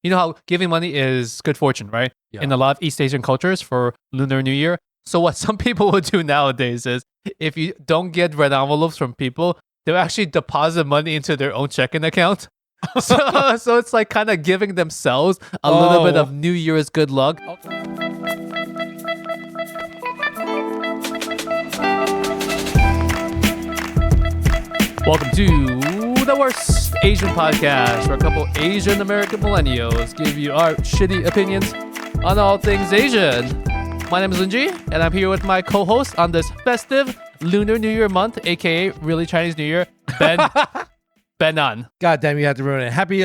You know how giving money is good fortune, right? Yeah. In a lot of East Asian cultures for Lunar New Year. So what some people would do nowadays is if you don't get red envelopes from people, they'll actually deposit money into their own checking account. So it's like kind of giving themselves a little bit of New Year's good luck. Welcome to the Worst Asian Podcast, where a couple Asian American millennials give you our shitty opinions on all things Asian. My name is Lingjie, and I'm here with my co-host on this festive Lunar New Year month, aka really Chinese New Year, Ben An. God damn, you had to ruin it. Happy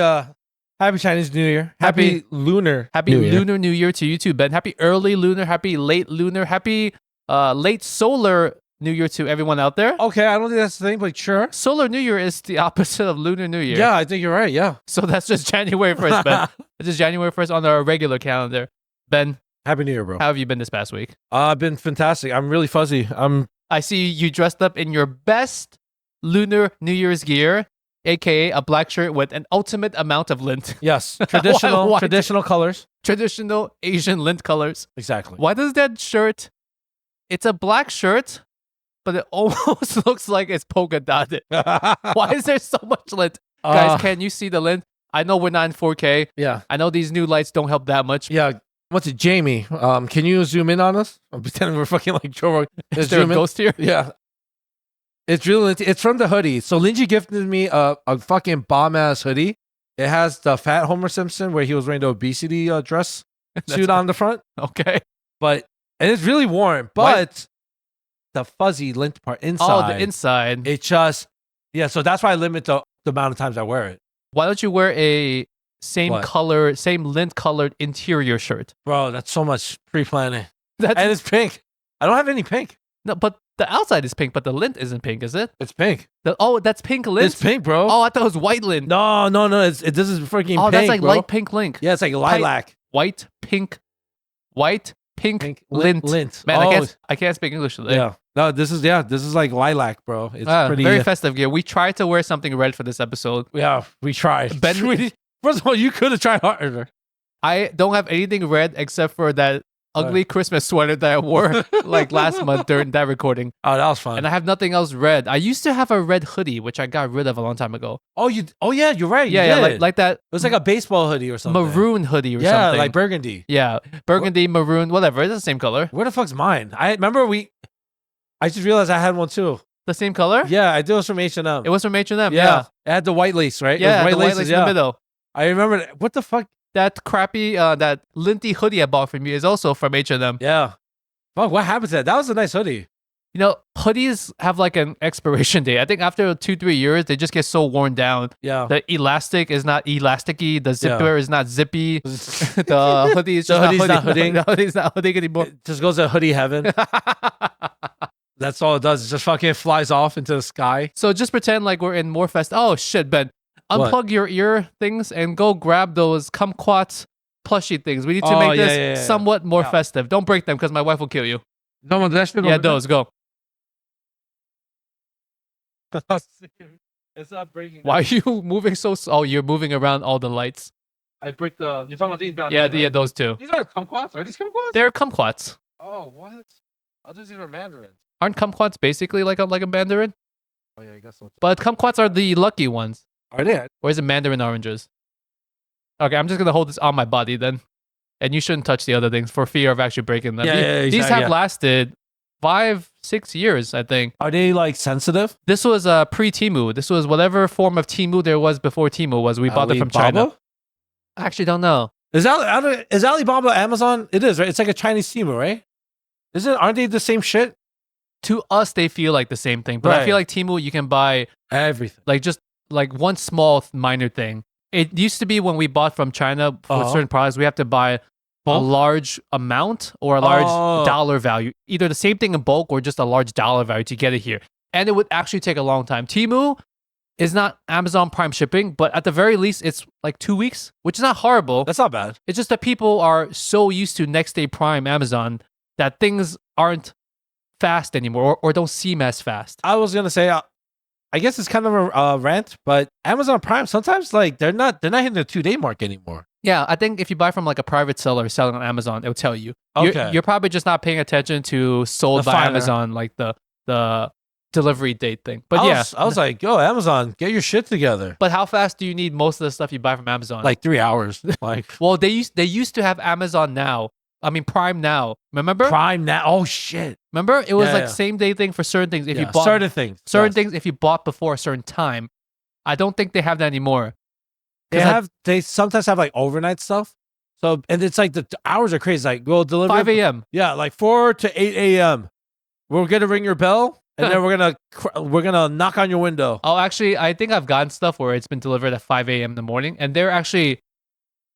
Chinese New Year. Happy Lunar New Year to you too, Ben. Happy early lunar, happy late lunar, happy late solar New Year to everyone out there. Okay, I don't think that's the thing, but sure. Solar New Year is the opposite of Lunar New Year. Yeah, I think you're right, yeah. So that's just January 1st, Ben. It's just January 1st on our regular calendar. Ben, Happy New Year, bro. how have you been this past week? I've been fantastic. I'm really fuzzy. I see you dressed up in your best Lunar New Year's gear, aka a black shirt with an ultimate amount of lint. Yes, traditional Why- traditional colors. Traditional Asian lint colors. Exactly. Why does that shirt, it's a black shirt, but it almost looks like it's polka dotted. Why is there so much lint? Guys, can you see the lint? I know we're not in 4K. Yeah. I know these new lights don't help that much. Yeah. What's it, Jamie? Can you zoom in on us? I'm pretending we're fucking like Joe Rogan. Is there a ghost here? Yeah. It's really, it's from the hoodie. So Lingjie gifted me a fucking bomb ass hoodie. It has the fat Homer Simpson where he was wearing the obesity dress suit on the front. Okay. And it's really warm, but the fuzzy lint part inside. Oh, the inside. It just, yeah. So that's why I limit the amount of times I wear it. Why don't you wear a same lint colored interior shirt? Bro, that's so much pre-planning. That's And it's pink. I don't have any pink. no, but the outside is pink, but the lint isn't pink, is it? It's pink. That's pink lint. It's pink, bro. Oh, I thought it was white lint. No. This is freaking Oh, pink, that's like bro. light pink lint. Yeah, it's like lilac. White, pink lint. Lint. Man, I can't speak English today. Yeah. No, this is like lilac, bro. It's pretty very festive gear. We tried to wear something red for this episode. Yeah, we tried. First of all, you could have tried harder. I don't have anything red except for that ugly Christmas sweater that I wore like last month during that recording. Oh, that was fun. And I have nothing else red. I used to have a red hoodie, which I got rid of a long time ago. Oh yeah, you're right. Yeah, like that. It was like a baseball hoodie or something. Maroon hoodie or something. Yeah, like burgundy. Yeah, burgundy, maroon, whatever. It's the same color. Where the fuck's mine? I remember I just realized I had one too. The same color? Yeah, I did. It was from H&M. It was from H&M. Yeah. Yeah. It had the white lace, right? Yeah, it was the white lace in the middle. I remember that. What the fuck? That crappy, that linty hoodie I bought from you is also from H&M. Yeah. Fuck, what happened to that? That was a nice hoodie. You know, hoodies have like an expiration date. I think after 2-3 years, they just get so worn down. Yeah. The elastic is not elasticy. The zipper is not zippy. The hoodie is The just hoodie's not hooding. hooding. The hoodie's not hooding anymore. It just goes to hoodie heaven. That's all it does. It just fucking flies off into the sky. So just pretend like we're in more fest. Oh shit, Ben. What? Unplug your ear things and go grab those Kumquats plushie things. We need to make this somewhat more festive. Don't break them because my wife will kill you. No, that's Yeah, those, go. It's not breaking. Why are you moving so slow? Oh, you're moving around all the lights. I break the. You're talking about these down Yeah, there, yeah, right? those two. These are kumquats. Are these kumquats? They're Kumquats. Oh, what? I thought these were mandarins. Aren't Kumquats basically like a mandarin? Oh yeah, I guess so. But Kumquats are the lucky ones. Are they? Or is it mandarin oranges? Okay, I'm just gonna hold this on my body then. And you shouldn't touch the other things for fear of actually breaking them. These have lasted 5-6 years, I think. Are they like sensitive? This was pre-Temu. This was whatever form of Temu there was before Temu was. We bought them from China. Alibaba? I actually don't know. Is Alibaba Amazon? It is, right? It's like a Chinese Temu, right? Aren't they the same shit? To us, they feel like the same thing. But I Right. feel like Temu, you can buy Everything. like just like one small minor thing. It used to be when we bought from China for certain products, we have to buy a Bulk? large amount or a large dollar value. Either the same thing in bulk or just a large dollar value to get it here. And it would actually take a long time. Temu is not Amazon Prime shipping, but at the very least, it's like 2 weeks, which is not horrible. That's not bad. It's just that people are so used to next day Prime Amazon that things aren't fast anymore or don't seem as fast. I was gonna say, I guess it's kind of a rant, but Amazon Prime sometimes like they're not hitting the 2-day mark anymore. Yeah, I think if you buy from like a private seller selling on Amazon, it'll tell you. Okay. You're probably just not paying attention to sold The by finer. Amazon, like the delivery date thing. But I was like, yo, Amazon, get your shit together. but how fast do you need most of the stuff you buy from Amazon? Like 3 hours. Like well, they used to have Amazon Now. I mean Prime Now. Remember? Prime now. Oh shit. Remember? It was Yeah, like yeah. same day thing for certain things. If you Yeah, bought certain things. certain yes. things, if you bought before a certain time, I don't think they have that anymore. They sometimes have like overnight stuff. So and it's like the hours are crazy. Like we'll deliver 5 a.m. Yeah, like 4 to 8 a.m. We're gonna ring your bell and then we're gonna knock on your window. Oh, actually, I think I've gotten stuff where it's been delivered at 5 a.m. in the morning, and they're actually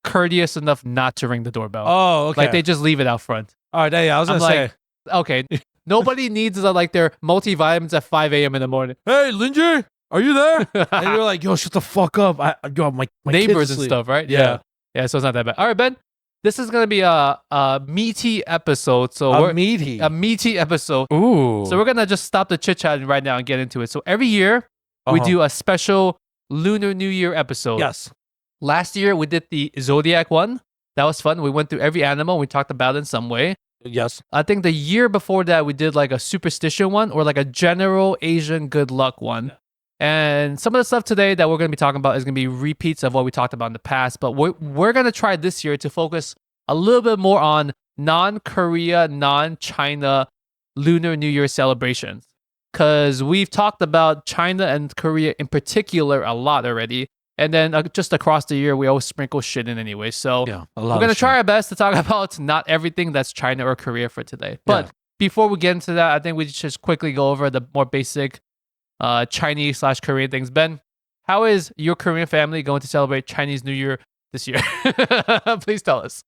courteous enough not to ring the doorbell. Oh, okay. Like they just leave it out front. All right, yeah, I was I'm gonna say, like, okay, nobody needs like their multivitamins at 5 a.m. in the morning. hey, Lingjie, are you there? And you're like, yo, shut the fuck up. Yo, my Neighbors kids and asleep. stuff, right? Yeah. Yeah, so it's not that bad. All right, Ben, this is gonna be a meaty episode. So A we're meaty. a meaty episode. Ooh. So we're gonna just stop the chit chatting right now and get into it. So every year we Uh-huh. do a special Lunar New Year episode. Yes. Last year we did the Zodiac one. That was fun. We went through every animal. We talked about it in some way. Yes. I think the year before that we did like a superstition one or like a general Asian good luck one. And some of the stuff today that we're going to be talking about is going to be repeats of what we talked about in the past. But we're going to try this year to focus a little bit more on non-Korea, non-China Lunar New Year celebrations. Because we've talked about China and Korea in particular a lot already. And then just across the year, we always sprinkle shit in anyway. So Yeah. we're going to try our best to talk about not everything that's China or Korea for today. But before we get into that, I think we should just quickly go over the more basic Chinese/Korean things. Ben, how is your Korean family going to celebrate Chinese New Year this year? Please tell us.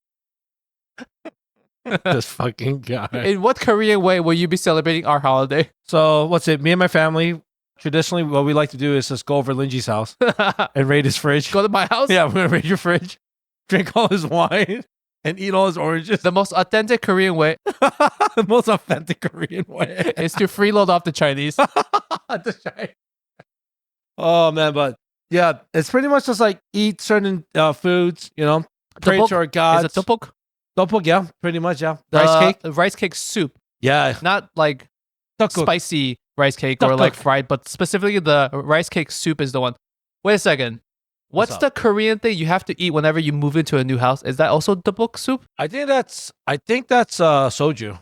This fucking guy. In what Korean way will you be celebrating our holiday? So what's it? Me and my family, traditionally, what we like to do is just go over Lingjie's house and raid his fridge. Go to my house? Yeah, we're gonna raid your fridge, drink all his wine, and eat all his oranges. The most authentic Korean way The most authentic Korean way. is to freeload off the Chinese. Oh man, but yeah, it's pretty much just like eat certain foods, you know, pray Tteokbok? to our gods. Is it tteokbok? Tteokbok, yeah, pretty much, yeah. The Rice cake, rice cake soup. yeah. Not like Tteokbok. spicy rice cake or like Tteokbok. fried, but specifically the rice cake soup is the one. Wait a second. What's What's the Korean thing you have to eat whenever you move into a new house? Is that also tteokbok soup? I think that's soju.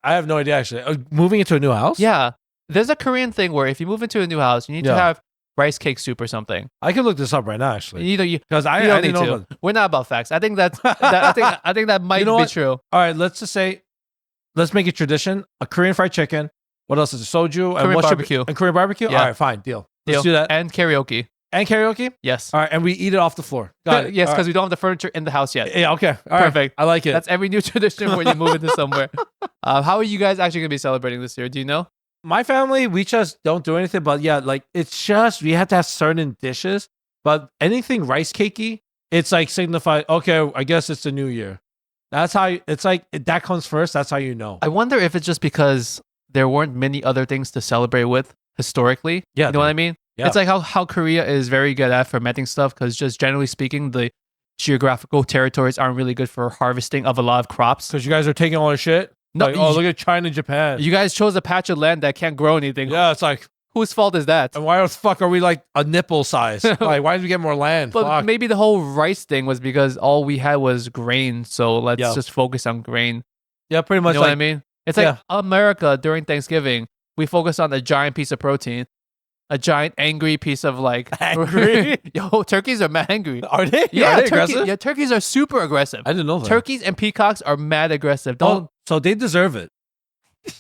I have no idea actually. Moving into a new house? Yeah. There's a Korean thing where if you move into a new house, you need to Yeah. have rice cake soup or something. I can look this up right now actually. You Because I don't didn't need know to. that. We're not about facts. I think that's I think that might know be what? true. All right, let's just say, let's make it tradition. A Korean fried chicken. What else is it? Soju and Korean what should be- barbecue. and Korean barbecue? Yeah. All right, fine. Deal. Let's Deal. do that. And karaoke. And karaoke? Yes. All right, and we eat it off the floor. Got it. Yes, All because we don't have the furniture in the house yet. right. Yeah, okay. All right. Perfect. I like it. That's every new tradition when you move into somewhere. How are you guys actually going to be celebrating this year? Do you know? My family, we just don't do anything, but yeah, like it's just we have to have certain dishes, but anything rice cakey, it's like signified. Okay, I guess it's the new year. That's how it's like that comes first. That's how you know. I wonder if it's just because there weren't many other things to celebrate with historically. Yeah, You know what I mean? Yeah. It's like how Korea is very good at fermenting stuff because just generally speaking, the geographical territories aren't really good for harvesting of a lot of crops. Because you guys are taking all our shit. No, Like, oh, look at China and Japan. You guys chose a patch of land that can't grow anything. Yeah, it's like, Whose fault is that? and why the fuck are we like a nipple size? Like, why did we get more land? But Fuck. maybe the whole rice thing was because all we had was grain. So let's Yeah. just focus on grain. Yeah, pretty You much know like what I mean? It's like America during Thanksgiving, we focus on a giant piece of protein, a giant angry piece of like Angry? Yo, turkeys are mad angry. Are they? Yeah, Are they aggressive? yeah, turkeys are super aggressive. I didn't know that. Turkeys and peacocks are mad aggressive. Don't So they deserve it.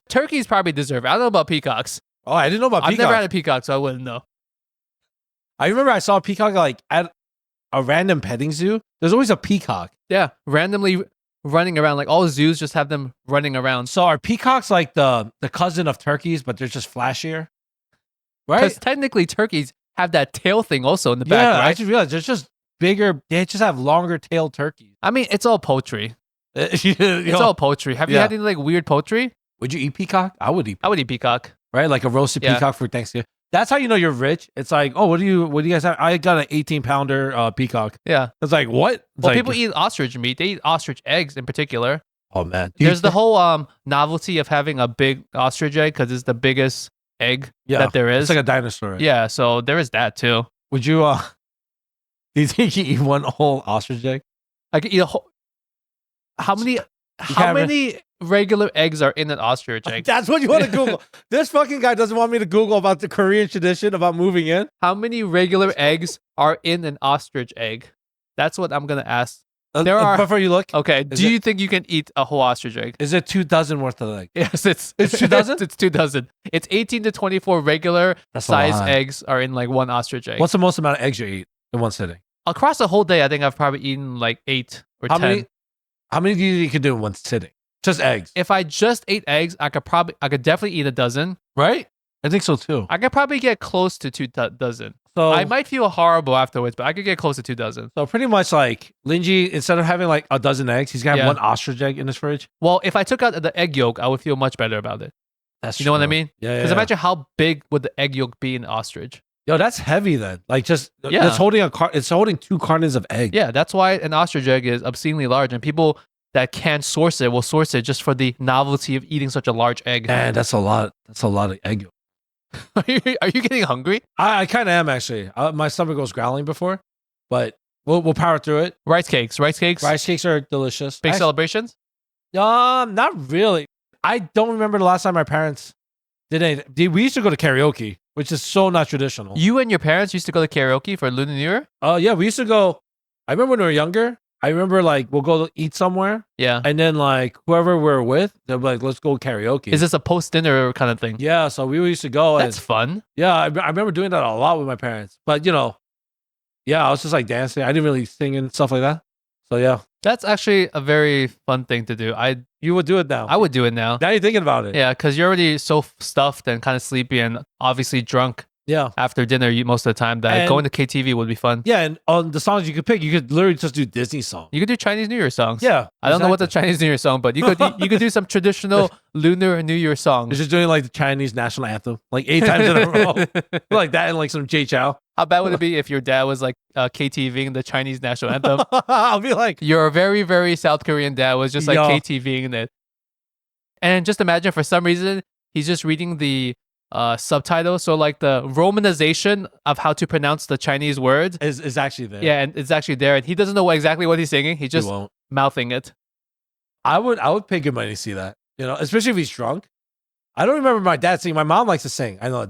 turkeys probably deserve it. I don't know about peacocks. Oh, I didn't know about I've peacock. never had a peacock, so I wouldn't know. I remember I saw a peacock like at a random petting zoo. There's always a peacock. Yeah, randomly running around. Like all zoos just have them running around. So are peacocks like the cousin of turkeys, but they're just flashier? Right? Because technically turkeys have that tail thing also in the back, Yeah, I right? just realized there's just bigger. They just have longer tailed turkeys. I mean, it's all poultry. It's It's all poultry. Have you Yeah. had any like weird poultry? Would you eat peacock? I would eat. I would eat peacock. Right, like a roasted Yeah. peacock for Thanksgiving. That's how you know you're rich. It's like, oh, what do you guys have? I got an 18-pounder peacock. Yeah. It's like, what? It's Well, like, people eat ostrich meat. They eat ostrich eggs in particular. oh man, There's the whole novelty of having a big ostrich egg because it's the biggest egg that there is. It's like a dinosaur. Right? Yeah, so there is that too. Would you? Do you think you eat one whole ostrich egg? I could eat a whole. How many regular eggs are in an ostrich egg? That's what you want to Google. This fucking guy doesn't want me to Google about the Korean tradition about moving in. How many regular eggs are in an ostrich egg? That's what I'm gonna ask. There are. Before you look, Okay. Do you think you can eat a whole ostrich egg? Is it 2 dozen worth of egg? Yes, it's 2 dozen. It's 2 dozen. It's 18 to 24 regular size eggs are in like one ostrich egg. What's the most amount of eggs you eat in one sitting? Across the whole day, I think I've probably eaten like 8 or 10. How many do you think you could do in one sitting? Just eggs. If I just ate eggs, I could definitely eat a dozen. Right? I think so too. I could probably get close to 2 dozen. So I might feel horrible afterwards, but I could get close to 2 dozen. So pretty much like Lingjie, instead of having like a dozen eggs, he's got one ostrich egg in his fridge. Well, if I took out the egg yolk, I would feel much better about it. That's You know what I mean? Yeah. Because imagine how big would the egg yolk be in ostrich? Yo, that's heavy then. Like just it's holding it's holding 2 cartons of egg. Yeah, that's why an ostrich egg is obscenely large, and people that can't source it will source it just for the novelty of eating such a large egg. Man, that's a lot. That's a lot of egg yolk. Are you getting hungry? I kind of am actually. My stomach goes growling before, but we'll power through it. Rice cakes. Rice cakes are delicious. Big celebrations? Not really. I don't remember the last time my parents did anything. We used to go to karaoke, which is so not traditional. You and your parents used to go to karaoke for Lunar New Year? Yeah, we used to go. I remember when we were younger. I remember like we'll go eat somewhere. Yeah. And then like whoever we're with, they'll be like, let's go karaoke. Is this a post-dinner kind of thing? Yeah, so we used to go. That's fun. Yeah, I remember doing that a lot with my parents. But I was just like dancing. I didn't really sing and stuff like that. So yeah. That's actually a very fun thing to do. You would do it now. I would do it now. Now you're thinking about it. Yeah, because you're already so stuffed and kind of sleepy and obviously drunk. Yeah. After dinner, most of the time, that going to KTV would be fun. Yeah, and on the songs you could pick, you could literally just do Disney songs. You could do Chinese New Year songs. Yeah, I don't know what the Chinese New Year song, but you could do some traditional Lunar New Year songs. You're just doing like the Chinese national anthem, like 8 times in a row, like that, and like some Jay Chow. How bad would it be if your dad was like KTVing the Chinese national anthem? I'll be like, your very, very South Korean dad was just like KTVing it. And just imagine, for some reason, he's just reading the subtitles. So like the romanization of how to pronounce the Chinese words is actually there. Yeah, and it's actually there. And he doesn't know exactly what he's singing. He's just mouthing it. I would pay good money to see that. Especially if he's drunk. I don't remember my dad singing. My mom likes to sing. I know.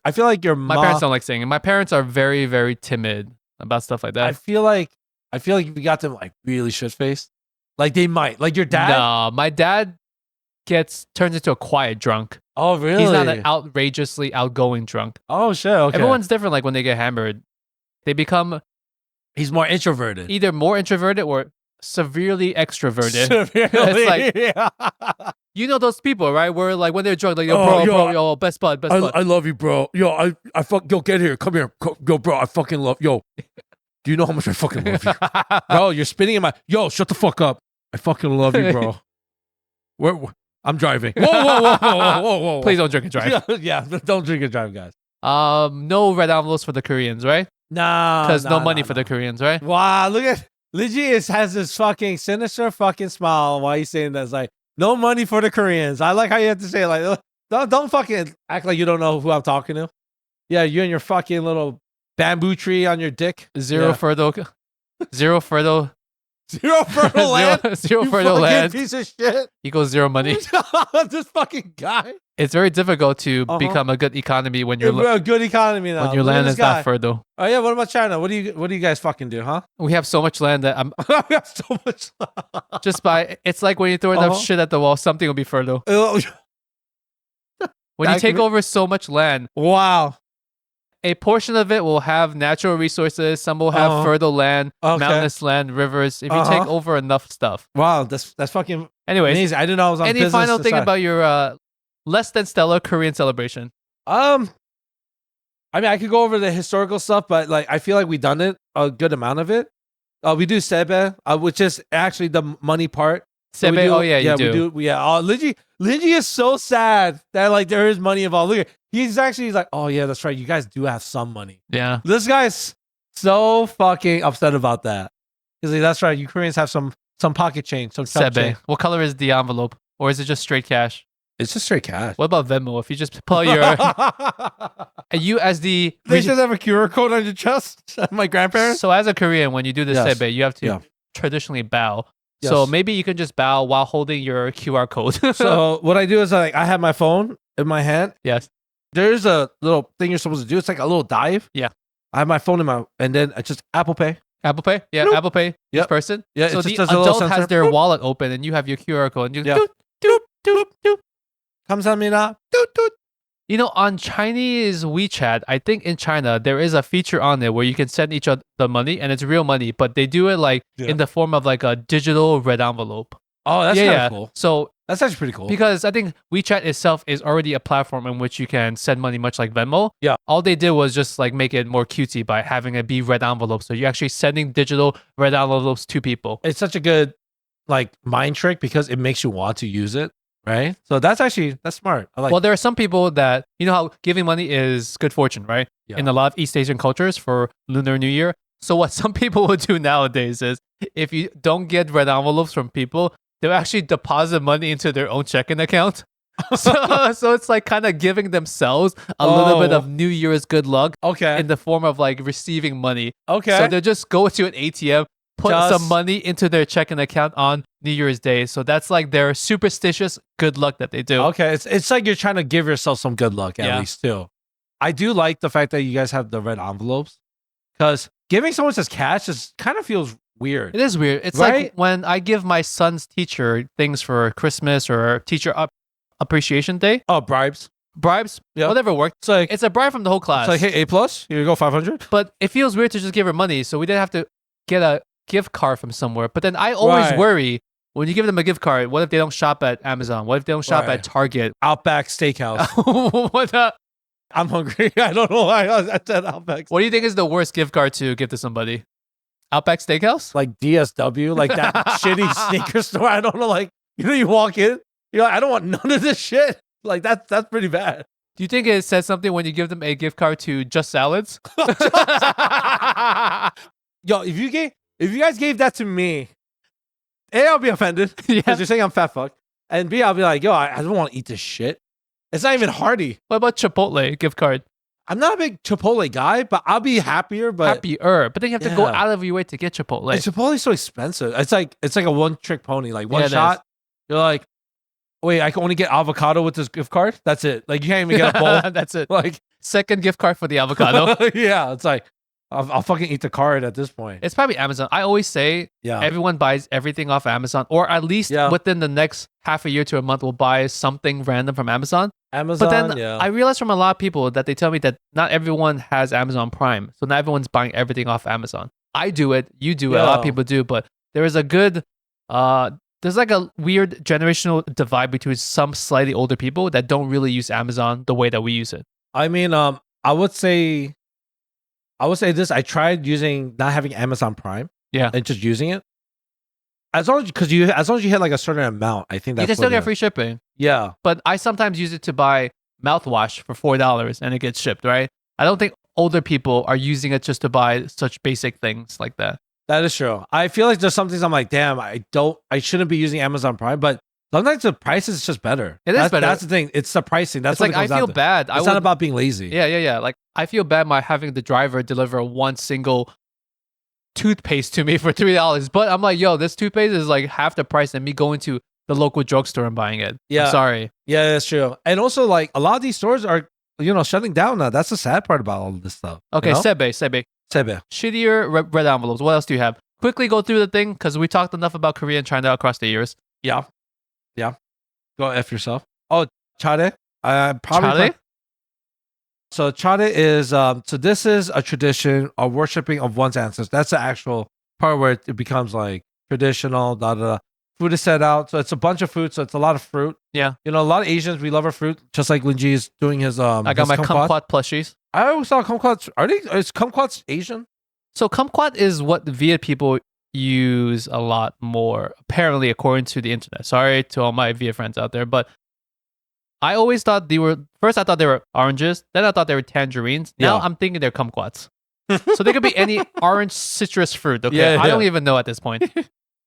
I feel like your mom. My parents don't like singing. My parents are very, very timid about stuff like that. I feel like if we got them like really shit faced, like they might. Like your dad. No, my dad turns into a quiet drunk. Oh, really? He's not an outrageously outgoing drunk. Oh, shit. Okay. Everyone's different. Like when they get hammered, they become. He's more introverted. Either more introverted or severely extroverted. Severely. You know those people, right? Where like when they're drunk, like yo, best bud. I love you, bro. Yo, yo, get here, come here, yo, bro. I fucking love yo. Do you know how much I fucking love you, bro? You're spitting in my. Yo, shut the fuck up. I fucking love you, bro. I'm driving. Whoa. Please don't drink and drive. Yeah, don't drink and drive, guys. No red envelopes for the Koreans, right? Nah. Because no money for the Koreans, right? Wow, look at Lingjie has this fucking sinister fucking smile while he's saying that. It's like, no money for the Koreans. I like how you have to say it like, don't fucking act like you don't know who I'm talking to. Yeah, you and your fucking little bamboo tree on your dick. Zero fertile land. Zero fertile land. Piece of shit. Equals zero money. This fucking guy. It's very difficult to become a good economy when you're a good economy now. When your land is not fertile. Oh yeah. What about China? What do you guys fucking do, huh? We have so much land that we have so much. It's like when you throw enough shit at the wall, something will be fertile. When you take over so much land, wow. A portion of it will have natural resources. Some will have fertile land, mountainous land, rivers. If you take over enough stuff. Wow, that's fucking anyways, amazing. I didn't know I was on any business. Any final thing about your less than stellar Korean celebration? I mean, I could go over the historical stuff, but like I feel like we've done it a good amount of it. We do sebe, which is actually the money part. So we Sebe, do- oh yeah, you do. Lingjie is so sad that like there is money involved. Look, he's like, oh yeah, that's right. You guys do have some money. Yeah. This guy's so fucking upset about that. He's like, that's right. You Koreans have some pocket change, some chump Sebe, change. what color is the envelope? Or is it just straight cash? It's just straight cash. What about Venmo? If you just pull your and you as the They just have a QR code on your chest. My grandparents. so as a Korean, when you do the Yes. sebe, you have to Yeah. traditionally bow. So Yes. maybe you can just bow while holding your QR code. So what I do is like I have my phone in my hand. yes. There's a little thing you're supposed to do. It's like a little dive. Yeah. I have my phone in my and then I just Apple Pay. Apple Pay? Yeah, Bloop. Apple Pay. Each Yep. person. Yeah, So it the just does a little adult has sensor. their Bloop. wallet open and you have your QR code and you Yeah. doot, doot, doot, doot. 감사합니다. Doot, doot. You know, on Chinese WeChat, I think in China there is a feature on it where you can send each other the money and it's real money, but they do it like Yeah. in the form of like a digital red envelope. Oh, that's kind of cool. So That's actually pretty cool. because I think WeChat itself is already a platform in which you can send money, much like Venmo. Yeah. All they did was just like make it more cutesy by having it be red envelopes. So you're actually sending digital red envelopes to people. It's such a good like mind trick because it makes you want to use it, right? So that's smart. I like. Well, there are some people that, you know how giving money is good fortune, right? Yeah. In a lot of East Asian cultures for Lunar New Year. So what some people would do nowadays is if you don't get red envelopes from people, they'll actually deposit money into their own checking account. So it's like kind of giving themselves a little bit Oh. of New Year's good luck Okay. in the form of like receiving money. Okay. So they'll just go to an ATM, put Just- some money into their checking account on New Year's Day. So that's like their superstitious good luck that they do. Okay, it's like you're trying to give yourself some good luck at Yeah. least too. I do like the fact that you guys have the red envelopes because giving someone just cash just kind of feels weird. It is weird. It's Right? like when I give my son's teacher things for Christmas or teacher appreciation day, Oh, bribes. bribes, Yeah. whatever worked. It's like It's a bribe from the whole class. it's like hey, A+, here you go 500. But it feels weird to just give her money, so we didn't have to get a gift card from somewhere. But then I always Right. worry when you give them a gift card, what if they don't shop at Amazon? What if they don't shop Right. at Target? Outback Steakhouse. what, I'm hungry. I don't know why I said Outback. what do you think is the worst gift card to give to somebody? Outback Steakhouse? Like DSW, like that shitty sneaker store. I don't know, like you walk in, you're like, I don't want none of this shit. Like that's pretty bad. Do you think it says something when you give them a gift card to Just Salads? Yo, if you guys gave that to me, A, I'll be offended because Yeah. you're saying I'm fat fuck, and B, I'll be like, yo, I don't want to eat this shit. It's not even hearty. What about Chipotle gift card? I'm not a big Chipotle guy, but I'll be happier. But Happier, but then you have to go Yeah. out of your way to get Chipotle. and Chipotle's so expensive. It's like a one trick pony. Like one Yeah, it shot, you're like, wait, I can only get avocado with this gift card. That's it. Like you can't even get a bowl. That's it. Like Second gift card for the avocado. yeah, it's like I'll fucking eat the card at this point. It's probably Amazon. I always say Yeah. everyone buys everything off Amazon, or at least Yeah. within the next half a year to a month will buy something random from Amazon. Amazon, But then yeah. I realize from a lot of people that they tell me that not everyone has Amazon Prime. So not everyone's buying everything off Amazon. I do it. You do it. A lot of Yeah. people do. But there is a good, there's like a weird generational divide between some slightly older people that don't really use Amazon the way that we use it. I mean, I would say this. I tried using not having Amazon Prime, Yeah. and just using it. As long as you hit like a certain amount, I think You that's can still what it get is. free shipping. Yeah, But I sometimes use it to buy mouthwash for $4 and it gets shipped, right? I don't think older people are using it just to buy such basic things like that. that is true. I feel like there's some things I'm like, damn, I shouldn't be using Amazon Prime, but sometimes the price is just better. It is better. That's the thing. It's the pricing. That's It's what like it I comes down feel to. bad. It's not about being lazy. Yeah. Like I feel bad by having the driver deliver one single toothpaste to me for $3. But I'm like, yo, this toothpaste is like half the price than me going to the local drugstore and buying it. Yeah. I'm sorry. Yeah, that's true. And also, like a lot of these stores are, shutting down now. That's the sad part about all of this stuff. Okay, you know? Sebe. Sebe. Shittier red envelopes. What else do you have? Quickly go through the thing because we talked enough about Korea and China across the years. Yeah. Go F yourself. Oh, chade. Probably. Chade? So chade is so this is a tradition of worshiping of one's ancestors. That's the actual part where it becomes like traditional. Food is set out, so it's a bunch of food. So it's a lot of fruit. Yeah. A lot of Asians we love our fruit. Just like Lingjie is doing his I got his my kumquat. kumquat plushies. I always thought kumquats is kumquats Asian? So kumquat is what the Viet people use a lot more, apparently, according to the internet. Sorry to all my Via friends out there, but I always thought first I thought they were oranges, then I thought they were tangerines. Now Yeah. I'm thinking they're kumquats. So they could be any orange citrus fruit, okay? Yeah, I don't yeah. even know at this point.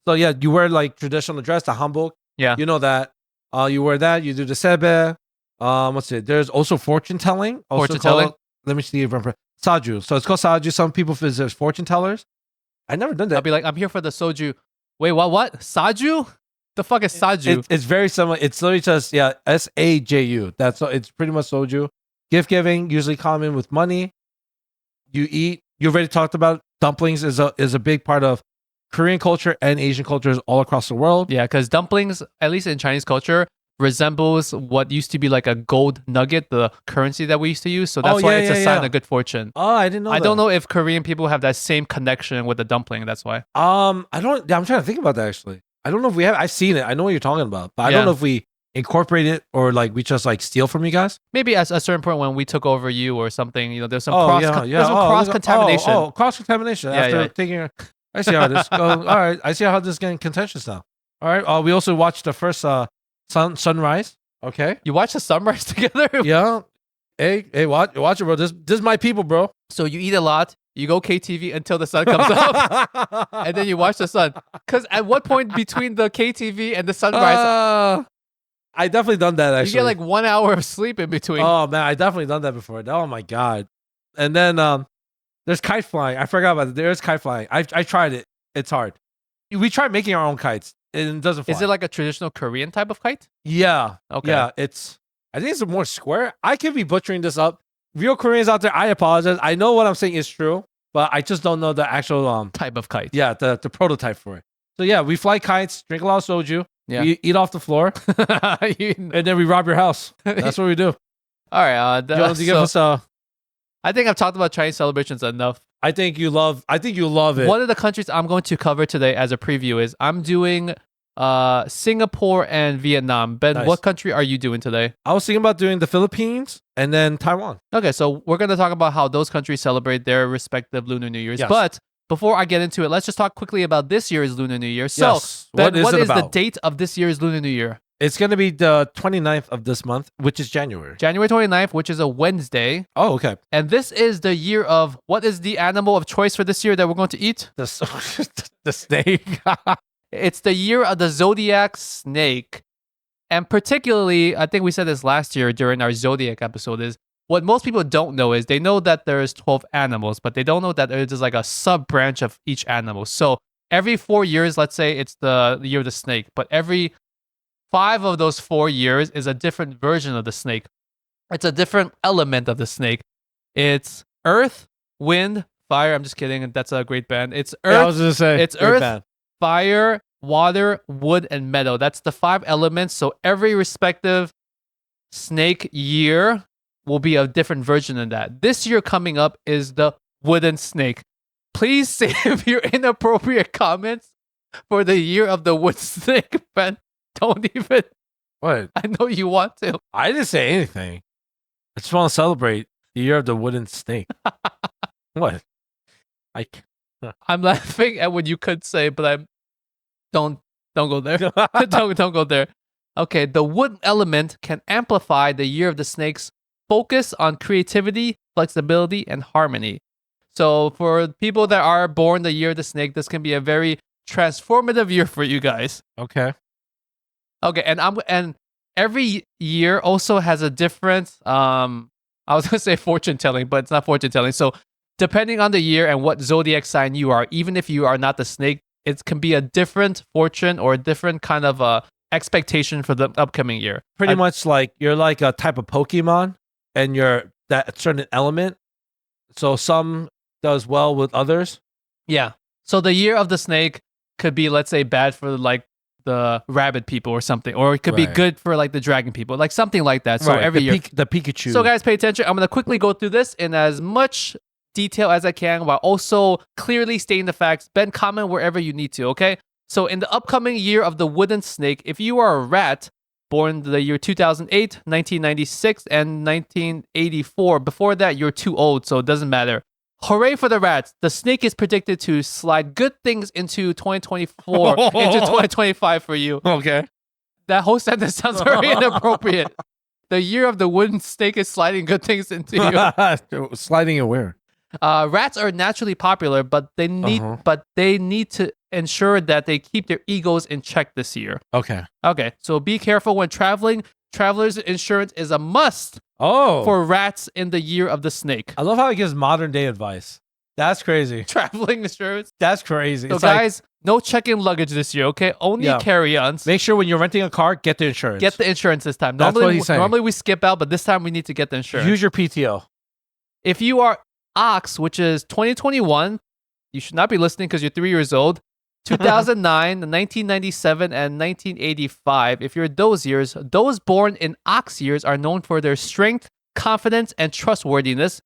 So yeah, you wear like traditional dress, the hanbok. Yeah. You know that. You wear that. You do the sebe. What's it? There's also fortune telling. Fortune telling? Let me see if I'm saju. So it's called saju. Some people visit fortune tellers. I never done I'll that. be like, I'm here for the soju. Wait, what? Saju? The fuck is saju? It's very similar. It's literally just SAJU. It's pretty much soju. Gift giving usually common with money. You eat. You already talked about dumplings is a big part of Korean culture and Asian cultures all across the world. Yeah, because dumplings, at least in Chinese culture, resembles what used to be like a gold nugget, the currency that we used to use. So that's why it's a sign of good fortune. Oh, I didn't know. I don't know if Korean people have that same connection with the dumpling. That's why. I don't. I'm trying to think about that actually. I don't know if we have. I've seen it. I know what you're talking about, but I don't know if we incorporate it or like we just like steal from you guys. Maybe at a certain point when we took over you or something, there's some there's some cross contamination. Cross contamination. After taking. I see how this goes. All right, I see how this is getting contentious now. All right. We also watched the first sunrise. Okay. You watch the sunrise together? Yeah. Hey, watch it, bro. This is my people, bro. So you eat a lot. You go KTV until the sun comes up, and then you watch the sun. Because at what point between the KTV and the sunrise, I definitely done that. Actually, you get like 1 hour of sleep in between. Oh man, I definitely done that before. Oh my god. And then there's kite flying. I forgot about it. There's kite flying. I tried it. It's hard. We tried making our own kites, and it doesn't fly. Is it like a traditional Korean type of kite? Yeah. Okay. Yeah. I think it's more square. I could be butchering this up. Real Koreans out there, I apologize. I know what I'm saying is true, but I just don't know the actual type of kite. Yeah, the prototype for it. So yeah, we fly kites, drink a lot of soju, we eat off the floor, and then we rob your house. That's what we do. All right. Give us I think I've talked about Chinese celebrations enough. I think you love it. One of the countries I'm going to cover today as a preview is I'm doing Singapore and Vietnam. Ben, Nice. What country are you doing today? I was thinking about doing the Philippines and then Taiwan. Okay, so we're going to talk about how those countries celebrate their respective Lunar New Years. Yes. But before I get into it, let's just talk quickly about this year's Lunar New Year. So, Yes. Ben, what is the about? date of this year's Lunar New Year? It's going to be the 29th of this month, which is January. January 29th, which is a Wednesday. Oh, okay. And this is the year of, what is the animal of choice for this year that we're going to eat? The snake. It's the year of the zodiac snake. And particularly, I think we said this last year during our zodiac episode, is what most people don't know is they know that there's 12 animals, but they don't know that there's like a sub branch of each animal. So every 4 years, let's say it's the year of the snake, but every 5 of those 4 years is a different version of the snake. It's a different element of the snake. It's earth, wind, fire. I'm just kidding. That's a great band. It's earth. Yeah, I was going to say. It's earth, fire, water, wood, and metal. That's the 5 elements. So every respective snake year will be a different version of that. This year coming up is the wooden snake. Please save your inappropriate comments for the year of the wood snake, Ben. Don't even. What? I know you want to. I didn't say anything. I just want to celebrate the year of the wooden snake. What? I'm laughing at what you could say, but I'm don't go there. don't go there. Okay, the wood element can amplify the year of the snake's focus on creativity, flexibility, and harmony. So for people that are born the year of the snake, this can be a very transformative year for you guys. Okay. Okay, and every year also has a different I was gonna say fortune telling, but it's not fortune telling. So depending on the year and what zodiac sign you are, even if you are not the snake, it can be a different fortune or a different kind of expectation for the upcoming year. Pretty much like you're like a type of Pokemon and you're that certain element. So some does well with others. Yeah. So the year of the snake could be, let's say, bad for like the rabbit people or something, or it could be good for like the dragon people, like something like that. So every year, the Pikachu. So guys, pay attention. I'm gonna quickly go through this in as much detail as I can, while also clearly stating the facts. Ben, comment wherever you need to. Okay. So in the upcoming year of the wooden snake, if you are a rat born the year 2008, 1996, and 1984, before that you're too old, so it doesn't matter. Hooray for the rats. The snake is predicted to slide good things into 2024, into 2025 for you. Okay. That whole sentence sounds very inappropriate. The year of the wooden snake is sliding good things into you. Sliding it where? Rats are naturally popular, but they need to ensure that they keep their egos in check this year. Okay. Okay, so be careful when traveling. Traveler's insurance is a must for rats in the year of the snake. I love how it gives modern day advice. That's crazy. Traveling insurance. That's crazy. So it's guys, no check-in luggage this year, okay? Only carry-ons. Make sure when you're renting a car, get the insurance. Get the insurance this time. That's what he's saying. Normally we skip out, but this time we need to get the insurance. Use your PTO. If you are Ox, which is 2021, you should not be listening because you're 3 years old. 2009, 1997, and 1985. If you're those years, those born in Ox years are known for their strength, confidence, and trustworthiness.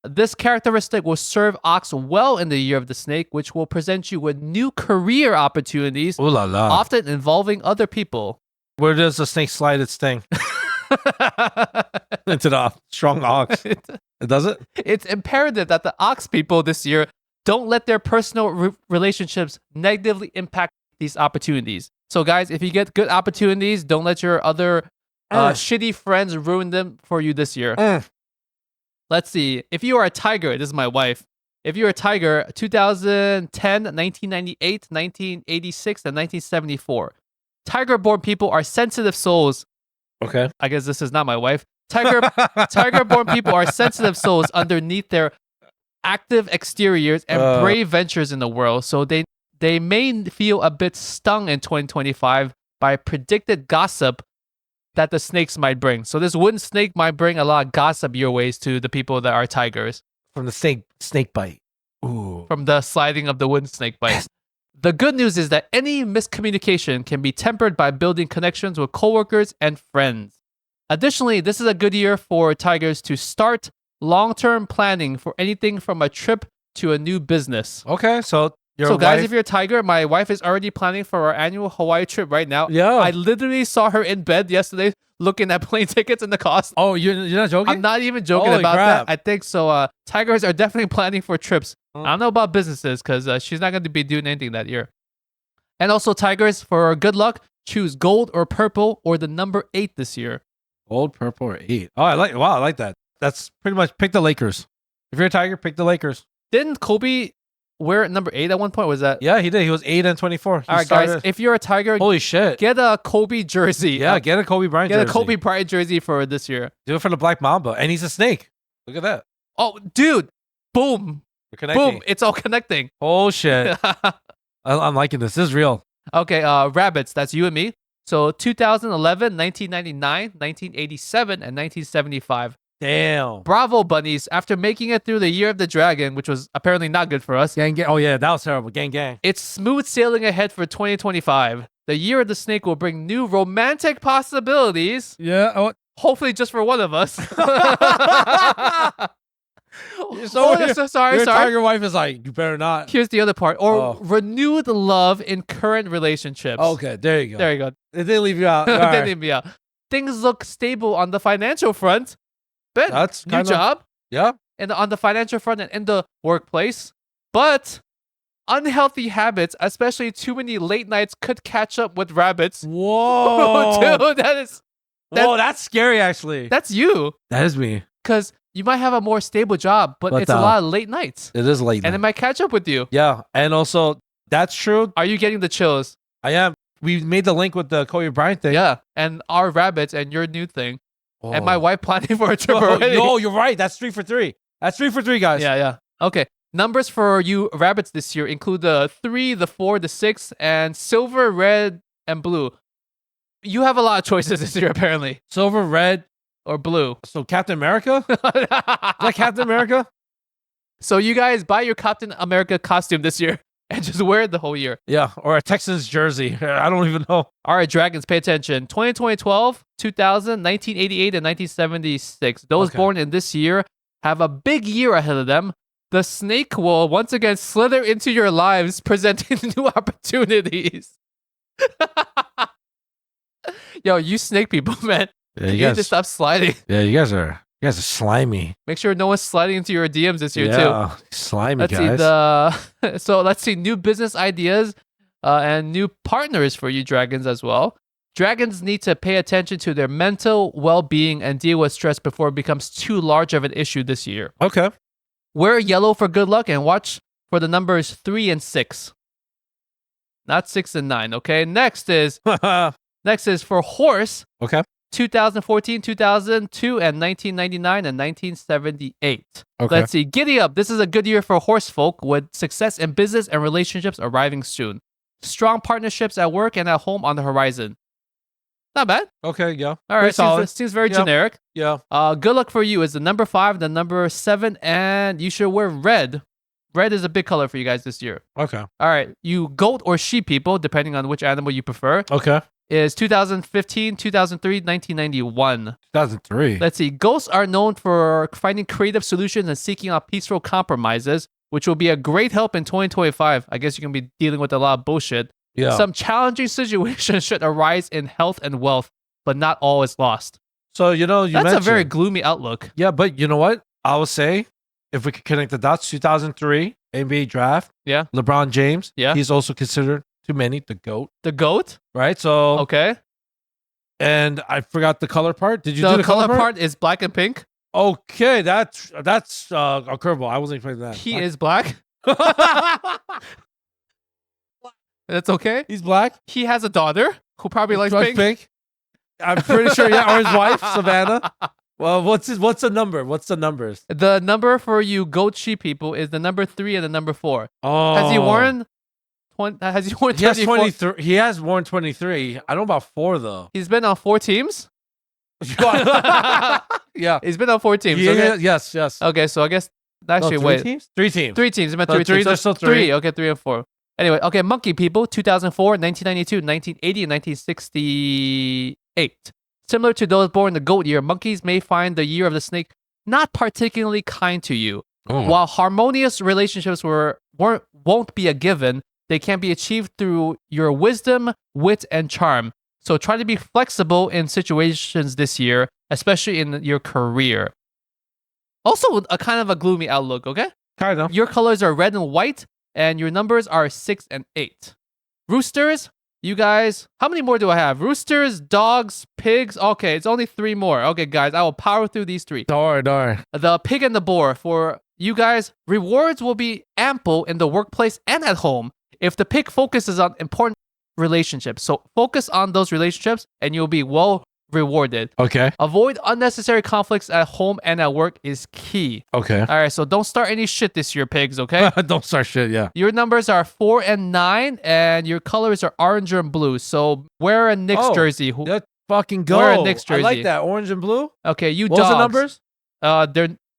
This characteristic will serve Ox well in the year of the snake, which will present you with new career opportunities, Ooh la la. often involving other people. Where does the snake slide its thing? Into the strong ox. Does it? It's imperative that the Ox people this year don't let their personal relationships negatively impact these opportunities. So guys, if you get good opportunities, don't let your other shitty friends ruin them for you this year. Let's see. If you are a tiger, this is my wife. If you're a tiger, 2010, 1998, 1986, and 1974. Tiger-born people are sensitive souls. Okay. I guess this is not my wife. Tiger-born people are sensitive souls underneath their active exteriors and brave ventures in the world. So they may feel a bit stung in 2025 by predicted gossip that the snakes might bring. So this wooden snake might bring a lot of gossip your ways to the people that are tigers. From the snake bite. Ooh. From the sliding of the wooden snake bite. The good news is that any miscommunication can be tempered by building connections with coworkers and friends. Additionally, this is a good year for tigers to start long-term planning for anything from a trip to a new business. Okay, so guys, if you're a tiger, my wife is already planning for our annual Hawaii trip right now. Yeah. I literally saw her in bed yesterday looking at plane tickets and the cost. Oh, you're not joking? I'm not even joking Holy about crap. that. I think so. Tigers are definitely planning for trips. I don't know about businesses because she's not going to be doing anything that year. And also, tigers, for good luck, choose gold or purple or the number 8 this year. Gold, purple, or 8. Oh, I like that. That's pretty much pick the Lakers. If you're a tiger, pick the Lakers. Didn't Kobe wear number 8 at one point? Was that? Yeah, he did. He was 8 and 24. All right, guys, if you're a tiger, holy shit, get a Kobe jersey. Yeah, get a Kobe Bryant jersey. Get a Kobe Bryant jersey for this year. Do it for the Black Mamba. And he's a snake. Look at that. Oh, dude. Boom. We're connecting. Boom. It's all connecting. Oh, shit. I'm liking this. This is real. Okay, rabbits. That's you and me. So 2011, 1999, 1987, and 1975. Damn. Bravo, bunnies. After making it through the year of the dragon, which was apparently not good for us. Gang, gang. Oh, yeah, that was terrible. Gang, gang. It's smooth sailing ahead for 2025. The year of the snake will bring new romantic possibilities. Yeah. Oh. Hopefully just for one of us. Sorry. Your tiger wife is like, you better not. Here's the other part. Or renewed love in current relationships. Okay, there you go. There you go. They didn't leave you out. They didn't leave me out. Things look stable on the financial front. Ben, that's new job. Yeah. And on the financial front and in the workplace. But unhealthy habits, especially too many late nights, could catch up with rabbits. Whoa. Dude, that's scary, actually. That's you. That is me. Because you might have a more stable job, but it's a lot of late nights. It is late night. And it might catch up with you. Yeah. And also, that's true. Are you getting the chills? I am. We made the link with the Kobe Bryant thing. Yeah. And our rabbits and your new thing. Oh. And my wife planning for a trip already. No, you're right. That's 3 for 3. That's 3 for 3, guys. Yeah. Okay. Numbers for you rabbits this year include the 3, the 4, the 6, and silver, red, and blue. You have a lot of choices this year, apparently. Silver, red, or blue. So Captain America? Is that Captain America? So you guys buy your Captain America costume this year and just wear it the whole year. Yeah, or a Texans jersey. I don't even know. All right, Dragons, pay attention. 2012, 2000, 1988, and 1976. Those born in this year have a big year ahead of them. The snake will once again slither into your lives, presenting new opportunities. Yo, you snake people, man. Yeah, you need to stop sliding. Yeah, you guys are You guys are slimy. Make sure no one's sliding into your DMs this year too. Yeah, slimy Let's guys. see so let's see new business ideas and new partners for you dragons as well. Dragons need to pay attention to their mental well-being and deal with stress before it becomes too large of an issue this year. Okay. Wear yellow for good luck and watch for the numbers 3 and 6. Not 6 and 9, okay? Next is for horse. Okay. 2014, 2002, and 1999 and 1978. Okay. Let's see. Giddy up. This is a good year for horse folk with success in business and relationships arriving soon. Strong partnerships at work and at home on the horizon. Not bad. Okay, yeah. All right. Seems very generic. Yeah. Good luck for you is the number 5, the number 7, and you should wear red. Red is a big color for you guys this year. Okay. All right. You goat or sheep people, depending on which animal you prefer, Okay. is 2015, 2003, 1991. 2003. Let's see. Ghosts are known for finding creative solutions and seeking out peaceful compromises, which will be a great help in 2025. I guess you can be dealing with a lot of bullshit. Yeah. Some challenging situations should arise in health and wealth, but not all is lost. So, you That's mentioned, a very gloomy outlook. Yeah, but you know what? I would say if we could connect the dots, 2003 NBA draft. Yeah. LeBron James. Yeah. He's also considered to many the GOAT, The goat? right? So, Okay. and I forgot the color part. Did you The do the color part is black and pink. Okay, that's a curveball. I wasn't expecting that. He is black. That's okay. He's black. He has a daughter who probably likes Likes pink. I'm pretty sure, yeah, or his wife, Savannah. Well, what's the number? What's the numbers? The number for you goat sheep people is the number 3 and the number 4. Oh, Has he worn? Has he worn? He has 24? 23. He has worn 23. I don't know about 4 though. He's been on 4 teams. Yeah. He's been on 4 teams. Yeah, Okay. yes. Okay, so I guess actually No, wait. teams? 3 teams. 3 teams. He meant So 3 teams. there's still 3. Okay, 3 and 4. Anyway, okay, monkey people, 2004, 1992, 1980, and 1968. Similar to those born in the goat year, monkeys may find the year of the snake not particularly kind to you. Oh. While harmonious relationships won't be a given, they can be achieved through your wisdom, wit, and charm. So try to be flexible in situations this year, especially in your career. Also, a kind of a gloomy outlook, okay? Kind of. Your colors are red and white, and your numbers are 6 and 8. Roosters, you guys, how many more do I have? Roosters, dogs, pigs. Okay, it's only 3 more. Okay, guys, I will power through these 3. Don't worry. The pig and the boar. For you guys, rewards will be ample in the workplace and at home if the pig focuses on important relationships. So focus on those relationships and you'll be well rewarded. Okay. Avoid unnecessary conflicts at home and at work is key. Okay. All right, so don't start any shit this year, pigs, okay? Don't start shit, yeah. Your numbers are 4 and 9, and your colors are orange and blue. So wear a Knicks jersey. Let's fucking go. Wear a Knicks I like jersey. that. Orange and blue. Okay, you What dogs. was the numbers?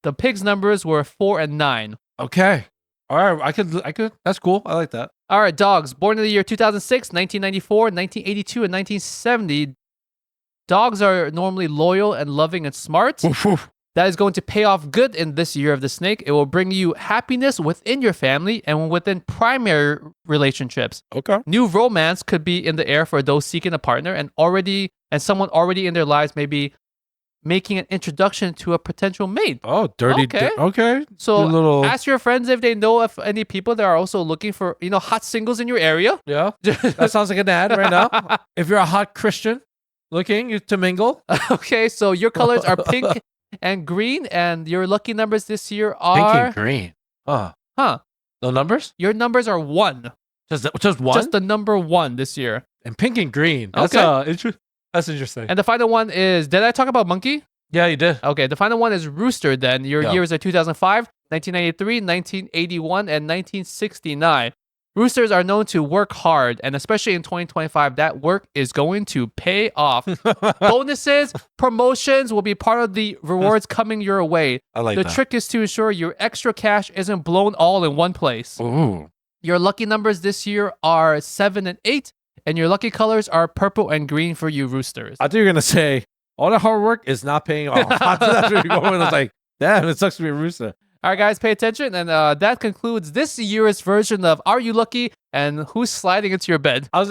The pigs' numbers were 4 and 9. Okay. All right. I could. That's cool. I like that. All right, dogs. Born in the year 2006, 1994, 1982, and 1970. Dogs are normally loyal and loving and smart. Woof, woof. That is going to pay off good in this year of the snake. It will bring you happiness within your family and within primary relationships. Okay. New romance could be in the air for those seeking a partner and someone already in their lives may be making an introduction to a potential mate. Oh, dirty. Okay. Okay. So little. ask your friends if they know of any people that are also looking for, hot singles in your area. Yeah. That sounds like an ad right now. If you're a hot Christian looking to mingle. Okay, so your colors are pink and green, and your lucky numbers this year are Pink and green. Huh. No numbers? Your numbers are 1. Just one? Just the number 1 this year. And pink and green. That's that's interesting. And the final one is, did I talk about monkey? Yeah, you did. Okay, the final one is rooster then. Your Yeah. years are 2005, 1993, 1981, and 1969. Roosters are known to work hard, and especially in 2025, that work is going to pay off. Bonuses, promotions will be part of the rewards coming your way. I like The that. trick is to ensure your extra cash isn't blown all in one place. Ooh. Your lucky numbers this year are 7 and 8, and your lucky colors are purple and green for you roosters. I thought you were going to say, all that hard work is not paying off. That's where you're going. I was like, damn, it sucks to be a rooster. All right, guys, pay attention. And that concludes this year's version of Are You Lucky? And Who's Sliding Into Your Bed? I was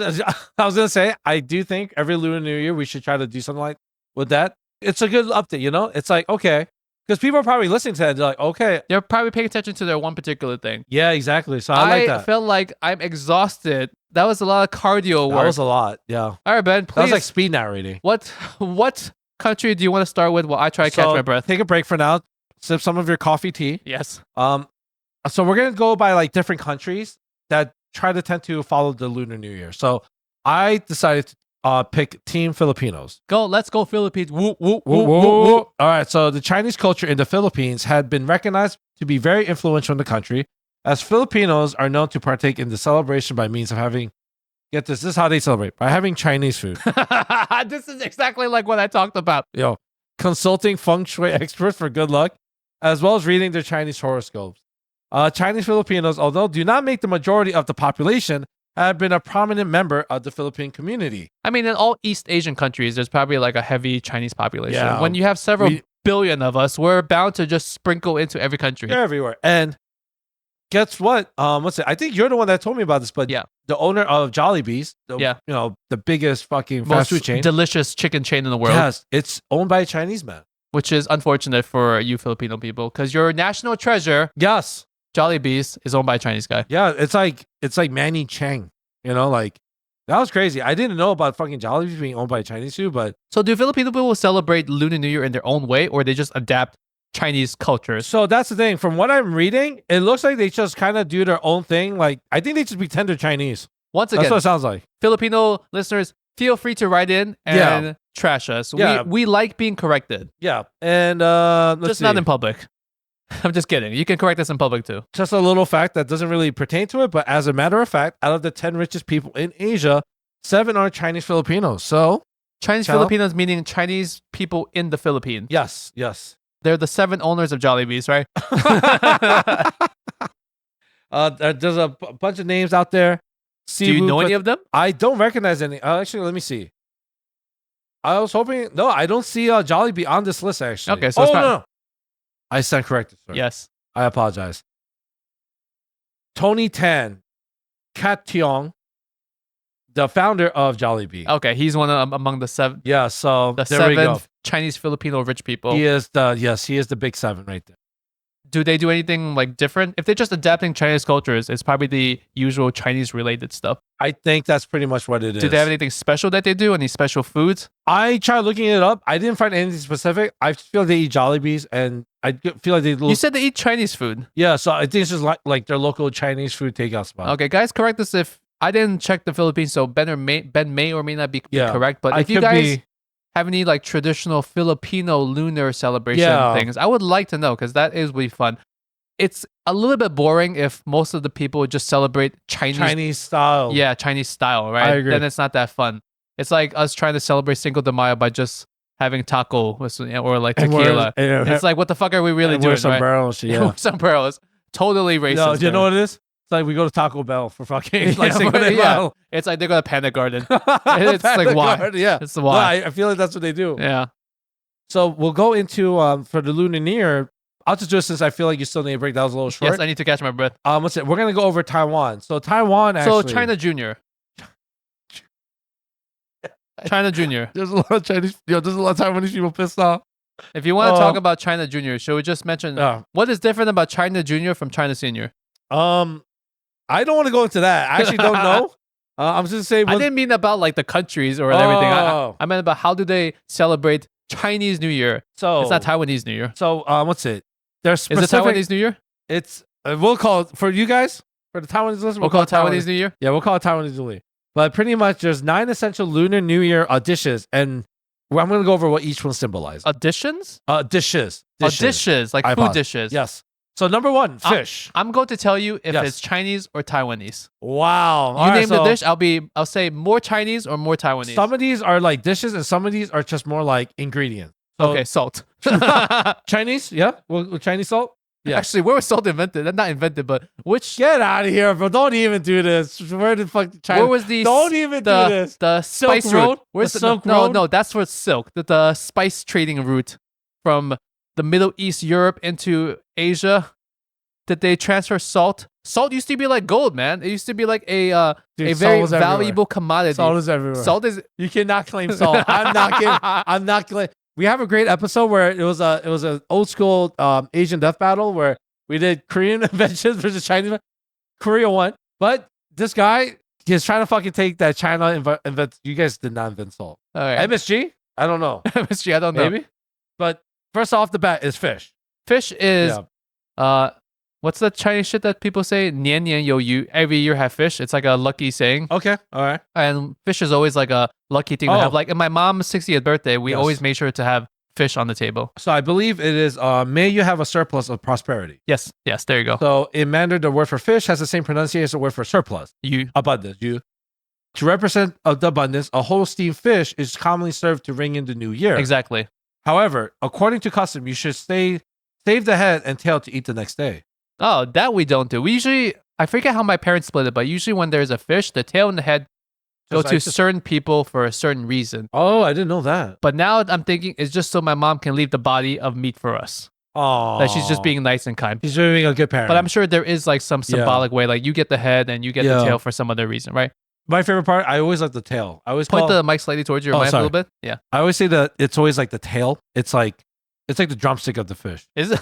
going to say, I do think every Lunar New Year we should try to do something like with that. It's a good update, It's like, okay, because people are probably listening to that. They're like, okay, They're probably paying attention to their one particular thing. yeah, exactly. So I like that. felt like I'm exhausted. That was a lot of cardio work. That was a lot. Yeah. All right, Ben, please. That was like speed narrating. What country do you want to start with while I try to catch my breath? Take a break for now. Sip some of your coffee tea. Yes. So we're gonna go by like different countries that try to tend to follow the Lunar New Year. So I decided to pick Team Filipinos. Let's go Philippines. Woo, woo, woo, Woo, woo, woo, woo. woo. All right. So the Chinese culture in the Philippines had been recognized to be very influential in the country, as Filipinos are known to partake in the celebration by means of having. Get this. This is how they celebrate, by having Chinese food. This is exactly like what I talked about. Consulting feng shui experts for good luck, as well as reading their Chinese horoscopes. Chinese Filipinos, although do not make the majority of the population, have been a prominent member of the Philippine community. I mean, in all East Asian countries, there's probably like a heavy Chinese population. Yeah. When you have several billion of us, we're bound to just sprinkle into every country. They're everywhere. And guess what? What's it? I think you're the one that told me about this, but Yeah. the owner of Jollibee's, the biggest fucking fast food chain, delicious chicken chain in the world. yes, it's owned by a Chinese man. Which is unfortunate for you Filipino people, because your national treasure, Yes. Jollibee's, is owned by a Chinese guy. Yeah, it's like Manny Chang. Like that was crazy. I didn't know about fucking Jollibee's being owned by a Chinese food, but So do Filipino people celebrate Lunar New Year in their own way, or they just adapt Chinese cultures? so that's the thing. From what I'm reading, it looks like they just kind of do their own thing. Like I think they just pretend they're Chinese. Once That's again, what it sounds like. Filipino listeners, feel free to write in and trash us. Yeah. We like being corrected. Yeah, and Just not in public. I'm just kidding. You can correct us in public too. Just a little fact that doesn't really pertain to it, but as a matter of fact, out of the 10 richest people in Asia, 7 are Chinese Filipinos. So Chinese Filipinos meaning Chinese people in the Philippines. yes. They're the 7 owners of Jollibee's, right? There's a bunch of names out there. Do you know any of them? I don't recognize any. Actually, let me see. I was hoping. No, I don't see Jollibee on this list, actually. Okay, so it's no. I stand corrected, sir. Yes. I apologize. Tony Tan, Kat Tiong, the founder of Jollibee. Okay, he's one among the 7. Yeah, so The there we go. 7 Chinese Filipino rich people. He is the big 7 right there. Do they do anything like different? If they're just adapting Chinese cultures, it's probably the usual Chinese related stuff. I think that's pretty much what it is. Do they have anything special that they do? Any special foods? I tried looking it up. I didn't find anything specific. I feel like they eat Jollibees, and I feel like they. You said they eat Chinese food. Yeah, so I think it's just like their local Chinese food takeout spot. Okay, guys, correct us if I didn't check the Philippines, so Ben may or may not be correct. But if you guys have any like traditional Filipino lunar celebration things, I would like to know, because that is really fun. It's a little bit boring if most of the people just celebrate Chinese style. Yeah, Chinese style, right? I agree. Then it's not that fun. It's like us trying to celebrate Cinco de Mayo by just having taco or like tequila. It's like, what the fuck are we really doing? Wear sombreros, right? yeah. Sombreros. Totally racist. No, you know what it is? It's like we go to Taco Bell for fucking like Cinco de yeah. Mayo. It's like they go to Panda Garden. It's like why? Garden, yeah, it's why. No, I feel like that's what they do. Yeah. So we'll go into for the Lunar New Year. I'll just do it since I feel like you still need a break. That was a little short. Yes, I need to catch my breath. What's it? We're gonna go over Taiwan. So Taiwan actually. So China Junior. China Junior. There's a lot of Chinese. There's a lot of Taiwanese people pissed off. If you want to talk about China Junior, should we just mention what is different about China Junior from China Senior? I don't want to go into that. I actually don't know. I'm just saying. I didn't mean about like the countries or everything. I meant about how do they celebrate Chinese New Year. So it's not Taiwanese New Year. So what's it? There's specific. Is it Taiwanese New Year? It's we'll call it for you guys, for the Taiwanese listeners. We'll call it Taiwanese New Year. Yeah, we'll call it Taiwanese New Year. But pretty much, there's 9 essential Lunar New Year dishes, and I'm going to go over what each one symbolizes. Dishes? Dishes. Dishes, like food dishes. Yes. So number 1, fish. I'm going to tell you if it's Chinese or Taiwanese. Wow. You name the dish, I'll say more Chinese or more Taiwanese. Some of these are like dishes, and some of these are just more like ingredients. So, okay, salt. Chinese, yeah? Well, Chinese salt? Yeah. Actually, where was salt invented? Not invented, but which? Get out of here, bro! Don't even do this. Where did fuck China? Where was the? Don't even do this. The spice route. Where's the Silk Road? No, that's for silk. The spice trading route from the Middle East, Europe into Asia. Did they transfer salt? Salt used to be like gold, man. It used to be like a very valuable commodity. Salt is everywhere. Salt is. You cannot claim salt. I'm not kidding. we have a great episode where it was an old school Asian death battle where we did Korean inventions versus Chinese. Korea won, but this guy he's trying to fucking take that China invent. You guys did not invent salt. All right. MSG? I don't know. MSG, I don't know. Maybe. But first off the bat is fish. Fish is what's the Chinese shit that people say? 年年有余. Every year have fish. It's like a lucky saying. Okay. All right. And fish is always like a lucky thing to have. Like in my mom's 60th birthday, we always made sure to have fish on the table. So I believe it is may you have a surplus of prosperity. Yes, there you go. So in Mandarin, the word for fish has the same pronunciation as the word for surplus. Abundance. To represent the abundance, a whole steamed fish is commonly served to ring in the new year. Exactly. However, according to custom, you should save the head and tail to eat the next day. Oh, that we don't do. We usually, I forget how my parents split it, but usually when there's a fish, the tail and the head go to certain people for a certain reason. Oh, I didn't know that. But now I'm thinking it's just so my mom can leave the body of meat for us. Oh, that she's just being nice and kind. She's being a good parent. But I'm sure there is like some symbolic way, like you get the head and you get the tail for some other reason, right? My favorite part, I always like the tail. I always point the mic slightly towards your mic a little bit. Yeah. I always say that it's always like the tail. It's like the drumstick of the fish. Is it?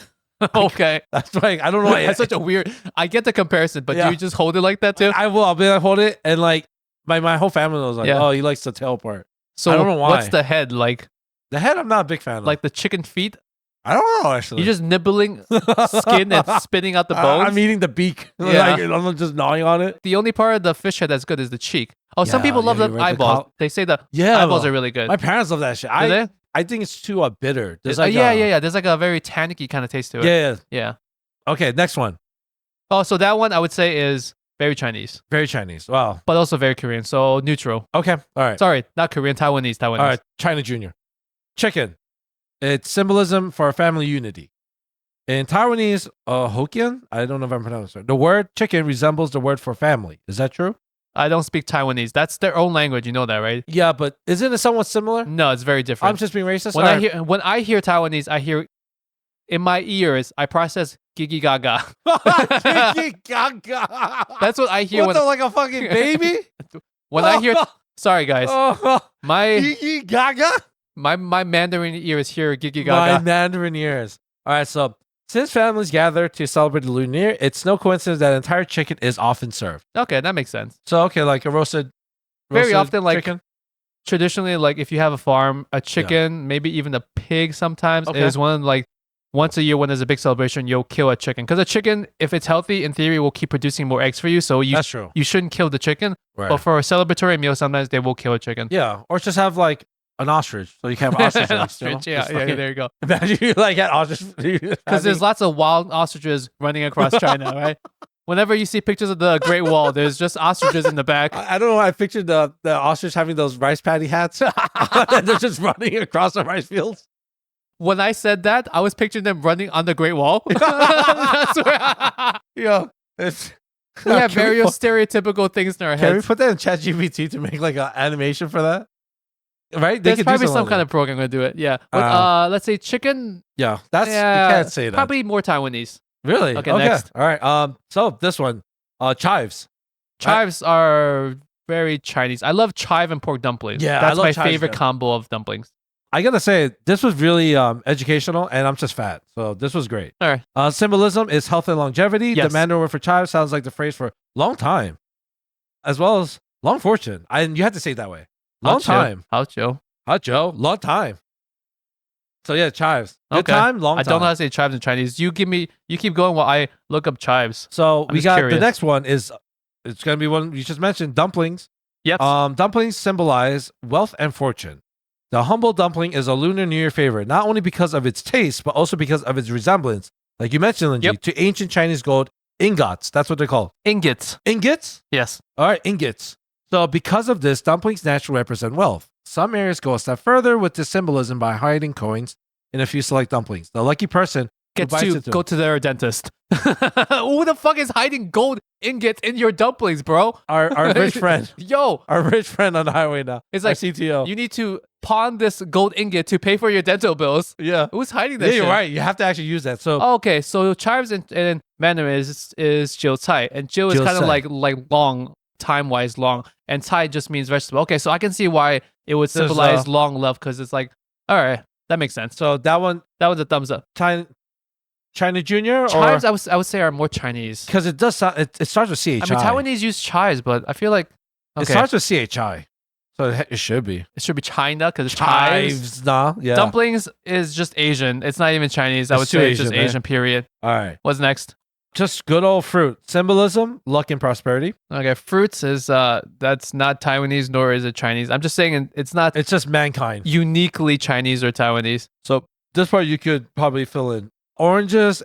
Okay. That's like, I don't know. That's such a weird, I get the comparison, but do you just hold it like that too? I will. I'll be like, hold it. And like my whole family was like, oh, he likes the tail part. So I don't know why. What's the head like? The head, I'm not a big fan of. Like the chicken feet? I don't know, actually. You're just nibbling skin and spitting out the bones? I'm eating the beak. Yeah. Like, I'm just gnawing on it. The only part of the fish head that's good is the cheek. Oh, some people love the eyeballs. They say the eyeballs are really good. My parents love that shit. I think it's too bitter. There's like There's like a very tannicky kind of taste to it. Yeah. Okay, next one. Oh, so that one I would say is very Chinese. Very Chinese. Wow. But also very Korean. So neutral. Okay. All right. Sorry, not Korean. Taiwanese. All right. China Junior. Chicken. It's symbolism for family unity. In Taiwanese, Hokkien, I don't know if I'm pronouncing it. The word chicken resembles the word for family. Is that true? I don't speak Taiwanese. That's their own language. You know that, right? Yeah, but isn't it somewhat similar? No, it's very different. I'm just being racist. When I hear Taiwanese, I hear in my ears, I process Gigi Gaga. Gigi Gaga. That's what I hear. Like a fucking baby? When I hear, sorry guys, my Gigi Gaga. My Mandarin ears hear Gigi Gaga. My Mandarin ears. All right, so since families gather to celebrate the Lunar New Year, it's no coincidence that entire chicken is often served. Okay, that makes sense. So, okay, like a roasted very often, like chicken? Traditionally, like if you have a farm, a chicken, maybe even a pig sometimes is one like once a year when there's a big celebration, you'll kill a chicken. Because a chicken, if it's healthy, in theory, will keep producing more eggs for you. So That's true. You shouldn't kill the chicken. Right. But for a celebratory meal, sometimes they will kill a chicken. Yeah, or just have like an ostrich, so you can have ostrich. Ostrich, yeah, there you go. Imagine you like had ostrich. Because there's lots of wild ostriches running across China, right? Whenever you see pictures of the Great Wall, there's just ostriches in the back. I don't know. I pictured the ostrich having those rice paddy hats. They're just running across the rice fields. When I said that, I was picturing them running on the Great Wall. That's where we have various stereotypical things in our heads. Can we put that in ChatGPT to make like an animation for that? Right? There's probably some kind of program going to do it. Yeah. But, let's say chicken. Yeah. You can't say that. Probably more Taiwanese. Really? Okay, next. All right. So this one, chives. Chives are very Chinese. I love chive and pork dumplings. Yeah, that's my favorite combo of dumplings. I gotta say, this was really educational, and I'm just fat, so this was great. All right. Symbolism is health and longevity. Yes. The Mandarin word for chives sounds like the phrase for long time, as well as long fortune. And you have to say it that way. Long time. How Joe? Long time. So yeah, chives. Good Okay. time, long time. I don't know how to say chives in Chinese. You keep going while I look up chives. So I'm we just got curious. the next one is it's gonna be one you just mentioned, dumplings. Yep. Dumplings symbolize wealth and fortune. The humble dumpling is a Lunar New Year favorite, not only because of its taste, but also because of its resemblance, like you mentioned, Lingjie, to ancient Chinese gold ingots. That's what they're called. Ingots. Ingots? Yes. All right, ingots. So because of this, dumplings naturally represent wealth. Some areas go a step further with this symbolism by hiding coins in a few select dumplings. The lucky person Gets to go to their dentist. Who the fuck is hiding gold ingots in your dumplings, bro? Our rich friend. Yo. Our rich friend on the highway now. It's like CTO. You need to pawn this gold ingot to pay for your dental bills. Yeah. Who's hiding that Yeah, shit? you're right. You have to actually use that. So okay, so chives in Mandarin is jiu cai, and jiu is kind of like long, time-wise long, and cai just means vegetable. Okay, so I can see why it would symbolize long love, because it's like, all right, That makes sense. So that one, That was a thumbs up. China Junior, Chives, or I would say are more Chinese. because it does sound, it starts with CHI. I mean, Taiwanese use chives, but I feel like It starts with CHI, so it should be it should be China because it's chives. chives. Nah, yeah. Dumplings is just Asian. It's not even Chinese. I would It's too say it's just Asian, right? Asian, period. All right, What's next? just good old fruit symbolism, luck and prosperity. Okay, fruits is that's not Taiwanese nor is it Chinese. I'm just saying it's not It's just mankind. uniquely Chinese or Taiwanese. So this part you could probably fill in. Oranges,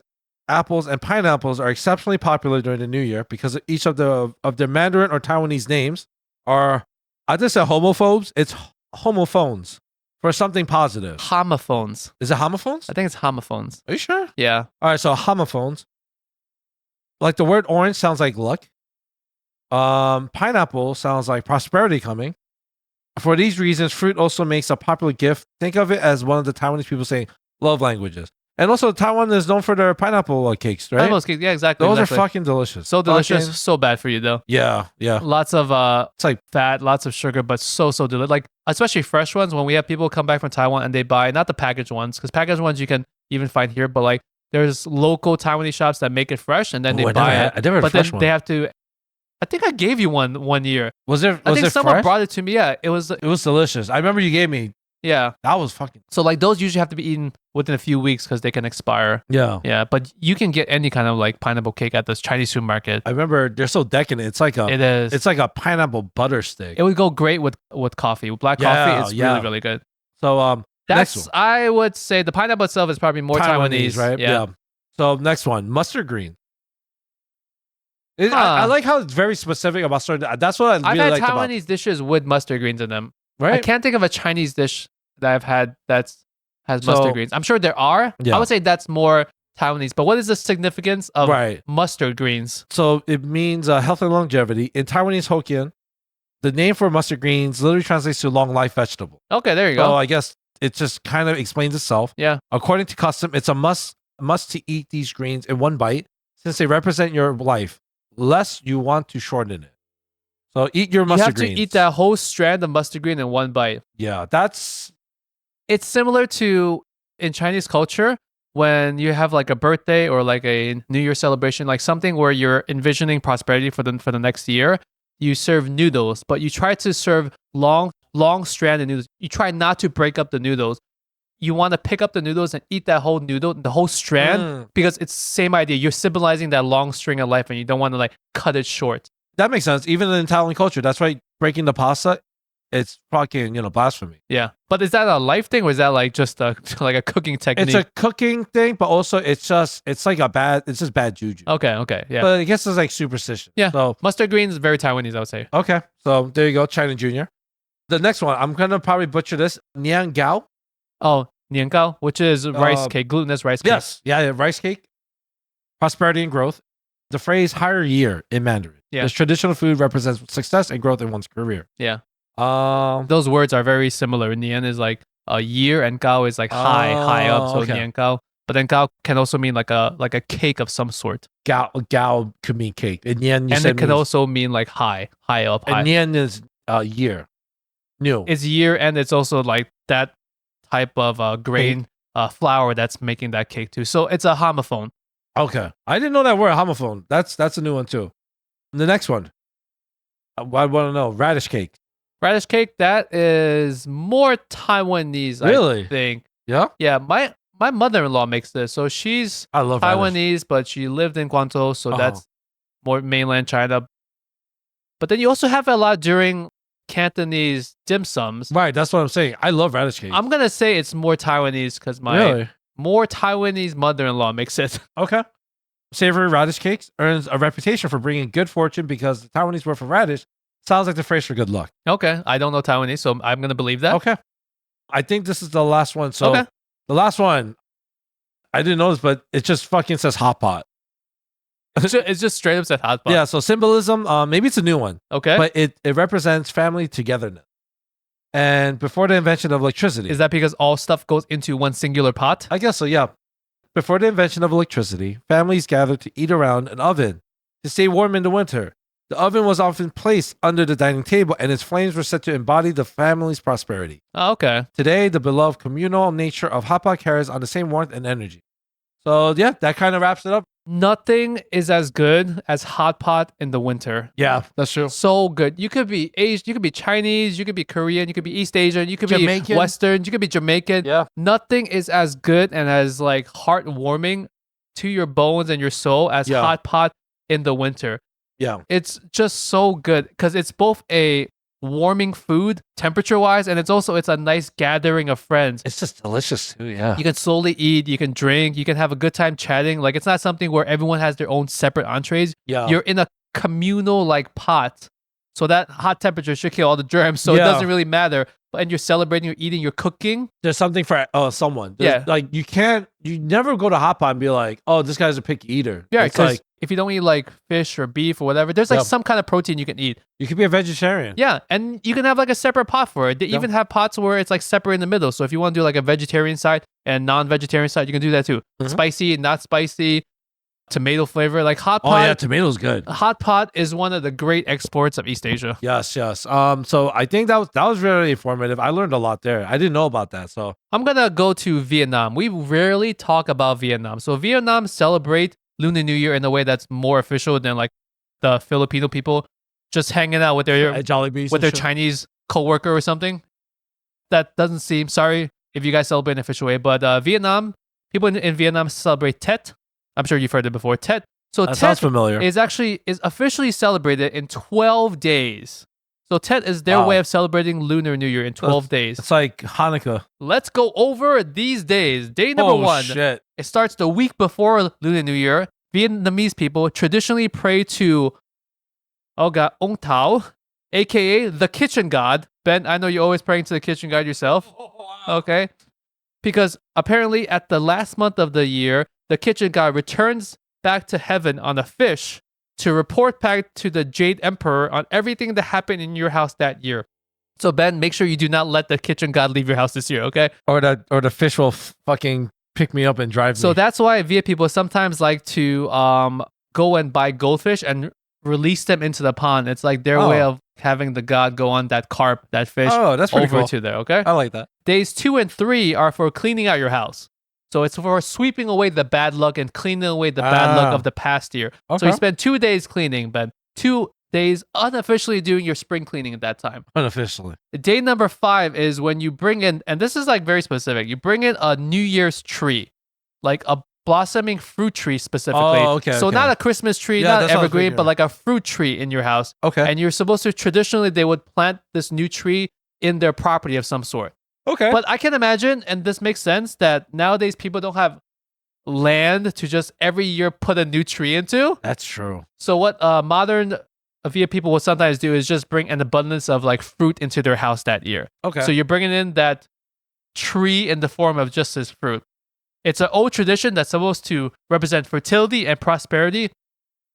apples, and pineapples are exceptionally popular during the New Year because each of their Mandarin or Taiwanese names are, I just said homophobes. It's homophones for something positive. Homophones. Is it homophones? I think it's homophones. Are you sure? Yeah. All right, so homophones. Like the word orange sounds like luck. Pineapple sounds like prosperity coming. For these reasons, fruit also makes a popular gift. Think of it as one of the Taiwanese people saying love languages. And also, Taiwan is known for their pineapple cakes, right? Pineapple cakes, yeah, exactly. Those exactly. are fucking delicious. so delicious, Fucking- so bad for you though. yeah, yeah. Lots of It's like, fat, lots of sugar, but so delicious. Like especially fresh ones. When we have people come back from Taiwan and they buy not the packaged ones, because packaged ones you can even find here, but like there's local Taiwanese shops that make it fresh and then they Ooh, buy it. I never had a But fresh then one. they have to. I think I gave you one year. Was there? I Was think it someone fresh? brought it to me. Yeah, it was. It was delicious. I remember you gave me. Yeah. That was fucking. So like those usually have to be eaten within a few weeks because they can expire. Yeah. Yeah, but you can get any kind of like pineapple cake at this Chinese supermarket. I remember they're so decadent. It's like a. It is. It's like a pineapple butter stick. It would go great with coffee. With black Yeah, coffee, it's yeah. really good. So next That's one. I would say the pineapple itself is probably more Taiwanese, right? Yeah. So next one, mustard green. I Huh. like how it's very specific about certain. That's what I I've really had liked about. Taiwanese dishes with mustard greens in them. I Right? can't think of a Chinese dish that I've had has So- mustard greens. I'm sure there are. Yeah. I would say that's more Taiwanese. But what is the significance of Right. mustard greens? So it means health and longevity. In Taiwanese Hokkien, the name for mustard greens literally translates to long life vegetable. Okay, there you So go. I guess it just kind of explains itself. Yeah. According to custom, it's a must to eat these greens in one bite since they represent your life, lest you want to shorten it. So eat your You mustard have to greens. eat that whole strand of mustard green in one bite. Yeah, that's It's similar to in Chinese culture when you have like a birthday or like a New Year celebration, like something where you're envisioning prosperity for the next year. You serve noodles, but you try to serve long stranded noodles. You try not to break up the noodles. You want to pick up the noodles and eat that whole noodle, the whole strand, because it's the same idea. You're symbolizing that long string of life, and you don't want to like cut it short. that makes sense. Even in Italian culture, that's why breaking the pasta, it's fucking blasphemy. Yeah, but is that a life thing or is that like just a like a cooking technique? It's a cooking thing, but also it's just bad juju. okay, yeah. But I guess it's like superstition. Yeah. So Mustard greens is very Taiwanese, I would say. okay, so there you go, China Junior. The next one, I'm gonna probably butcher this. Nian Gao. Oh, nian gao, which is rice Uh, cake, glutinous rice cake. Yes, yeah, rice cake, prosperity and growth. The phrase "higher year" in Mandarin. Yeah. This traditional food represents success and growth in one's career. Yeah. Um, Those words are very similar. Nian is like a year, and gao is like high up. So okay. nian gao. But then gao can also mean like a cake of some sort, Gao could mean cake, and Nian and it can also mean like high up. High. and Nian is year, new. It's year, and it's also like that type of grain flour that's making that cake too. So it's a homophone. Okay. I didn't know that word, homophone. That's a new one too. The next one. I want to know. Radish cake. Radish cake, that is more Taiwanese, Really? I think. Yeah? Yeah, my mother-in-law makes this. So she's I love radish. Taiwanese, but she lived in Guangzhou, so Uh-huh. that's more mainland China. But then you also have a lot during Cantonese dim sums. Right, that's what I'm saying. I love radish cake. I'm going to say it's more Taiwanese because my Really? more Taiwanese mother-in-law makes it. Okay. Savory radish cakes earns a reputation for bringing good fortune because the Taiwanese word for radish sounds like the phrase for good luck. Okay, I don't know Taiwanese, so I'm going to believe that. Okay. I think this is the last one. So Okay. the last one, I didn't notice, but it just fucking says hot pot. It's just straight up said hot pot. Yeah, so symbolism, maybe it's a new one, Okay. but it represents family togetherness. And before the invention of electricity, Is that because all stuff goes into one singular pot? I guess so, yeah. Before the invention of electricity, families gathered to eat around an oven to stay warm in the winter. The oven was often placed under the dining table, and its flames were said to embody the family's prosperity. Oh, okay. Today, the beloved communal nature of hot pot carries on the same warmth and energy. So yeah, that kind of wraps it up. Nothing is as good as hot pot in the winter. Yeah, that's true. So good. You could be Asian, you could be Chinese, you could be Korean, you could be East Asian, you could Jamaican. be Western, you could be Jamaican. Yeah. Nothing is as good and as like heartwarming to your bones and your soul as hot pot in the winter. Yeah. It's just so good because it's both a warming food temperature wise, and it's a nice gathering of friends. It's just delicious too. Yeah. You can slowly eat, you can drink, you can have a good time chatting. Like, it's not something where everyone has their own separate entrees. Yeah. You're in a communal like pot, so that hot temperature should kill all the germs, so it doesn't really matter. And you're celebrating, you're eating, you're cooking. There's something for someone. Like, you never go to hot pot and be like, oh, this guy's a picky eater. Yeah, it's because like, if you don't eat like fish or beef or whatever, there's like some kind of protein you can eat. you could be a vegetarian. Yeah, and you can have like a separate pot for it. They even have pots where it's like separate in the middle. So if you want to do like a vegetarian side and non-vegetarian side, you can do that too. Spicy, not spicy, tomato flavor, like hot pot. Oh yeah, tomato's good. Hot pot is one of the great exports of East Asia. Yes. So I think that was very informative. I learned a lot there. I didn't know about that. So I'm gonna go to Vietnam. We rarely talk about Vietnam. So Vietnam celebrate Lunar New Year in a way that's more official than like the Filipino people just hanging out with their Jollibees with their Chinese coworker or something. That doesn't seem, sorry if you guys celebrate in an official way, but Vietnam, people in Vietnam celebrate Tet. I'm sure you've heard it before. Tet. So that Tet sounds familiar. is officially celebrated in 12 days. So Tet is their way of celebrating Lunar New Year in 12 days. It's like Hanukkah. Let's go over these days. Day number one. Shit. It starts the week before Lunar New Year. Vietnamese people traditionally pray to, Ong Tao, aka the kitchen god. Ben, I know you're always praying to the kitchen god yourself. Okay. Because apparently at the last month of the year, the kitchen god returns back to heaven on a fish to report back to the Jade Emperor on everything that happened in your house that year. So Ben, make sure you do not let the kitchen god leave your house this year, okay? Or the fish will fucking pick me up and drive me. So that's why Viet people sometimes like to go and buy goldfish and release them into the pond. It's like their way of having the god go on that carp, that fish, that's pretty over cool. to there, okay? I like that. Days 2 and 3 are for cleaning out your house. So it's for sweeping away the bad luck and cleaning away the bad luck of the past year. Okay. So you spend 2 days cleaning, Ben. 2 days unofficially doing your spring cleaning at that time. Unofficially. Day number 5 is when you bring in, and this is like very specific, you bring in a New Year's tree, like a blossoming fruit tree specifically. Oh, okay. So not a Christmas tree, Yeah, not that sounds evergreen, pretty good. but like a fruit tree in your house. Okay. And you're supposed to, traditionally, they would plant this new tree in their property of some sort. Okay. But I can imagine, and this makes sense, that nowadays people don't have land to just every year put a new tree into. That's true. So what modern Viet people will sometimes do is just bring an abundance of like fruit into their house that year. Okay. So you're bringing in that tree in the form of just this fruit. It's an old tradition that's supposed to represent fertility and prosperity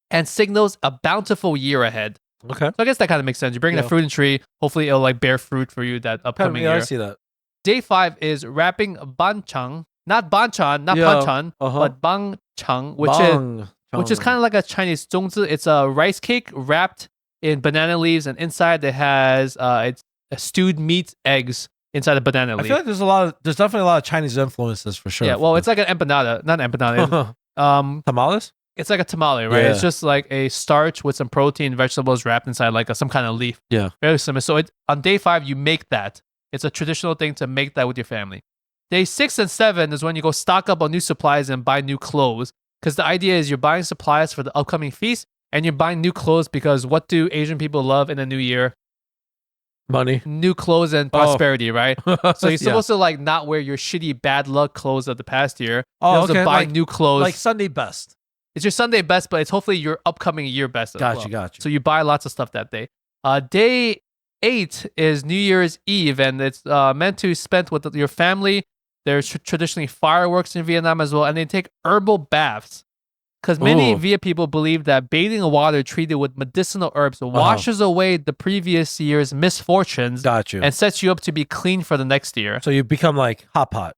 and signals a bountiful year ahead. Okay. So I guess that kind of makes sense. You're bringing a fruit and tree. Hopefully it'll like bear fruit for you that upcoming year. I see that. Day 5 is wrapping banchang. Not banchan, not panchan, but bangchang, which is kind of like a Chinese 粽子. It's a rice cake wrapped in banana leaves, and inside it has it's a stewed meat, eggs inside a banana leaf. I feel like there's definitely a lot of Chinese influences for sure. Yeah, well, it's like an empanada, not an empanada. Tamales? It's like a tamale, right? Yeah. It's just like a starch with some protein, vegetables wrapped inside like some kind of leaf. Yeah. Very similar. So on day 5, you make that. It's a traditional thing to make that with your family. Day 6 and 7 is when you go stock up on new supplies and buy new clothes. Because the idea is you're buying supplies for the upcoming feast and you're buying new clothes because what do Asian people love in the new year? Money. New clothes and prosperity, right? So you're Yeah. supposed to like not wear your shitty bad luck clothes of the past year. Oh, You're supposed to okay. buy Like- new clothes. Like Sunday best. It's your Sunday best, but it's hopefully your upcoming year best as well. Gotcha. So you buy lots of stuff that day. Day 8 is New Year's Eve, and it's meant to spend with your family. There's traditionally fireworks in Vietnam as well, and they take herbal baths. Because many Ooh. Viet people believe that bathing in water treated with medicinal herbs washes away the previous year's misfortunes Got you. and sets you up to be clean for the next year. So you become like hot pot.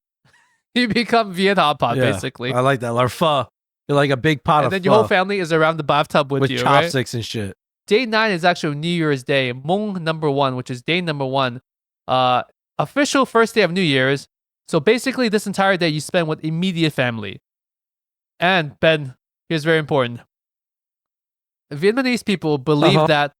You become Viet hot pot, Yeah. basically. I like that. Or pho. You're like a big pot And of then pho your whole family is around the bathtub with you, right? chopsticks and shit. Day 9 is actually New Year's Day, Mong number 1, which is day number 1. Official first day of New Year's. So basically, this entire day you spend with immediate family. And Ben, here's very important. Vietnamese people believe that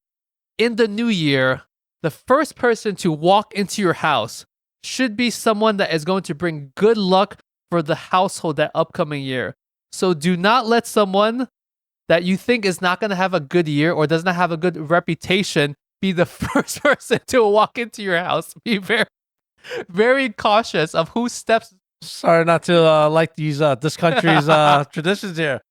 in the new year, the first person to walk into your house should be someone that is going to bring good luck for the household that upcoming year. So do not let someone that you think is not going to have a good year or does not have a good reputation be the first person to walk into your house. Be very, very cautious of who steps. Sorry not to like these this country's traditions here.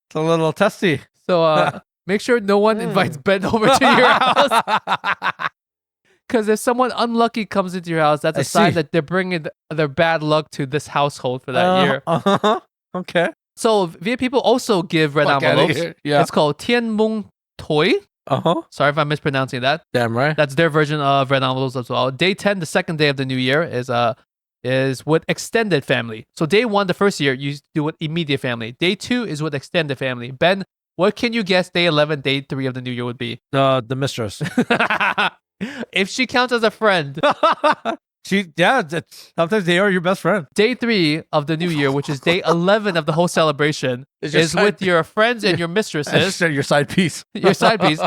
It's a little testy. So make sure no one invites Ben over to your house. Because if someone unlucky comes into your house, that's a sign that they're bringing their bad luck to this household for that year. Okay. So Viet people also give red envelopes. Yeah. It's called Tien Mung Toi. Sorry if I'm mispronouncing that. Damn right. That's their version of red envelopes as well. Day 10, the second day of the new year, is with extended family. So day 1, the first year, you do with immediate family. Day 2 is with extended family. Ben, what can you guess day 11, day 3 of the new year would be? The mistress. If she counts as a friend. Sometimes they are your best friend. Day 3 of the new year, which is day 11 of the whole celebration, is with your friends and your mistresses. Your side piece. Your side piece.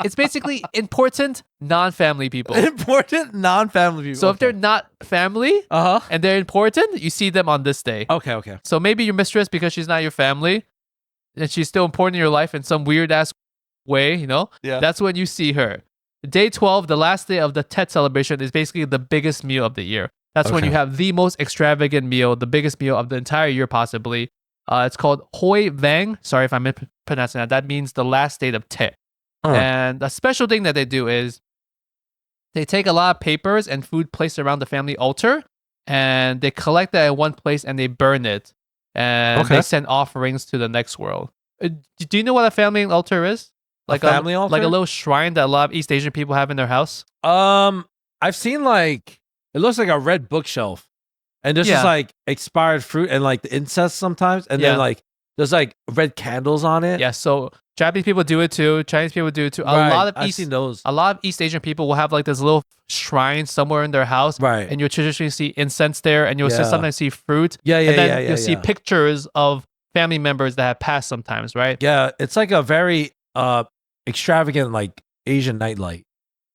It's basically important non-family people. Important non-family people. So if they're not family and they're important, you see them on this day. Okay. So maybe your mistress, because she's not your family and she's still important in your life in some weird ass way, Yeah. That's when you see her. Day 12, the last day of the Tet celebration, is basically the biggest meal of the year. That's when you have the most extravagant meal, the biggest meal of the entire year, possibly. It's called Hoi Vang. Sorry if I'm mispronouncing that. That means the last day of Tet. And a special thing that they do is they take a lot of papers and food placed around the family altar, and they collect that at one place and they burn it. And they send offerings to the next world. Do you know what a family altar is? Like a family altar? Like a little shrine that a lot of East Asian people have in their house? I've seen it looks like a red bookshelf. And there's just expired fruit and the incense sometimes. And then there's red candles on it. Yeah, so Japanese people do it too. Chinese people do it too. I've seen those. A lot of East Asian people will have this little shrine somewhere in their house. Right. And you'll traditionally see incense there, and you'll sometimes see fruit. Yeah. And then you'll see pictures of family members that have passed sometimes, right? Yeah, it's a very extravagant Asian nightlight.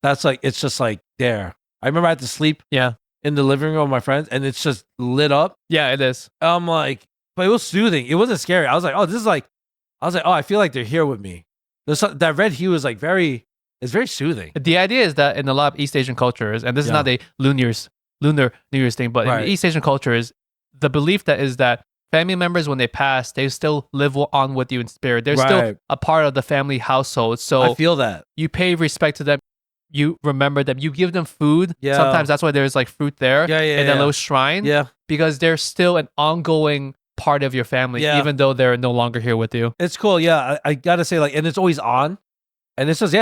That's it's just there. I remember I had to sleep in the living room with my friends, and it's just lit up. Yeah, it is. I'm but it was soothing. It wasn't scary. I was I feel like they're here with me. That red hue is it's very soothing. The idea is that in a lot of East Asian cultures, and this is not a Lunar New Year's thing, but in East Asian cultures, the belief that family members, when they pass, they still live on with you in spirit. They're still a part of the family household. So I feel that. You pay respect to them. You remember them. You give them food. Yeah. Sometimes that's why there's fruit there in that little shrine. Yeah. Because they're still an ongoing part of your family, even though they're no longer here with you. It's cool. Yeah. I gotta say, and it's always on. And it's just,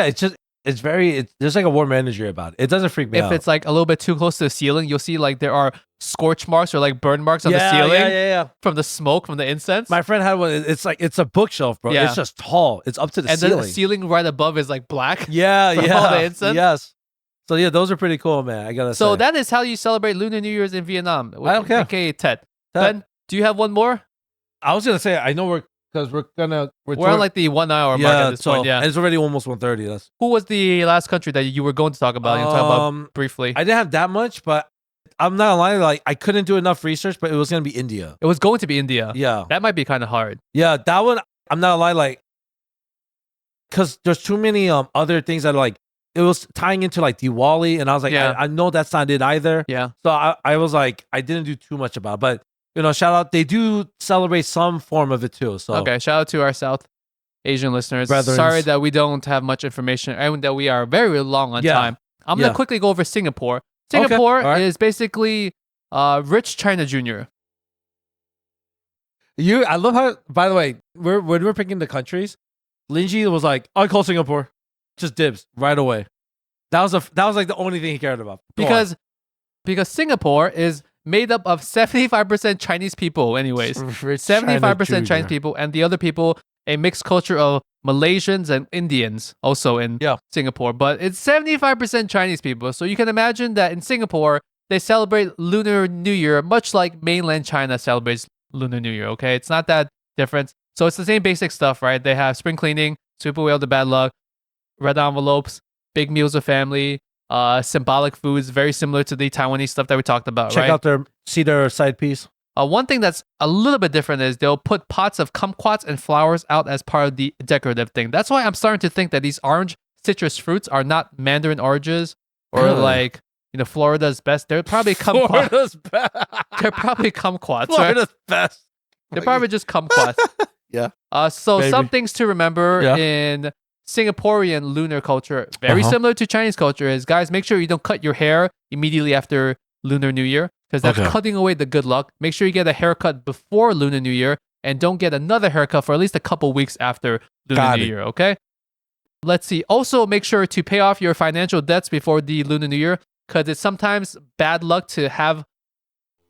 there's a warm energy about it. It doesn't freak me out. If it's a little bit too close to the ceiling, you'll see there are scorch marks or burn marks on the ceiling. Yeah. From the smoke, from the incense. My friend had one. It's a bookshelf, bro. Yeah. It's just tall. It's up to the ceiling. And the ceiling right above is black. Yeah. All the incense. Yes. So yeah, those are pretty cool, man. I gotta say. So that is how you celebrate Lunar New Year's in Vietnam. Okay. AKA Tet. Ben, do you have one more? I was gonna say, I know we're on the 1 hour mark at this point. Yeah, and it's already almost 1:30. Who was the last country that you were going to talk about? You talk about briefly. I didn't have that much, but I'm not gonna lie. I couldn't do enough research, but it was gonna be India. It was going to be India. Yeah, that might be kind of hard. Yeah, that one. I'm not gonna lie. Because there's too many other things that it was tying into Diwali, and I was I know that's not it either. Yeah. So I was I didn't do too much about it, but shout out, they do celebrate some form of it too. So okay, shout out to our South Asian listeners. Brethrens. Sorry that we don't have much information and that we are very long on time. I'm gonna quickly go over Singapore. Singapore is basically rich China Jr. I love how, by the way, when we're picking the countries, Lingjie was I call Singapore. Just dibs right away. That was the only thing he cared about. Because Singapore is made up of 75% Chinese people anyways. 75% Chinese people, and the other people, a mixed culture of Malaysians and Indians also in Singapore, but it's 75% Chinese people. So you can imagine that in Singapore, they celebrate Lunar New Year much like mainland China celebrates Lunar New Year, okay? It's not that different. So it's the same basic stuff, right? They have spring cleaning, sweep away all the bad luck, red envelopes, big meals with family, symbolic foods, very similar to the Taiwanese stuff that we talked about, Check right? out their cedar side piece. One thing that's a little bit different is they'll put pots of kumquats and flowers out as part of the decorative thing. That's why I'm starting to think that these orange citrus fruits are not mandarin oranges or like, Florida's best. They're probably kumquats. Florida's best. They're probably kumquats. Florida's right? best. They're probably just kumquats. Yeah. So Maybe. some things to remember in Singaporean lunar culture, very similar to Chinese culture, is guys, make sure you don't cut your hair immediately after Lunar New Year because that's cutting away the good luck. Make sure you get a haircut before Lunar New Year and don't get another haircut for at least a couple weeks after Lunar New Year, okay? Let's see. Also, make sure to pay off your financial debts before the Lunar New Year because it's sometimes bad luck to have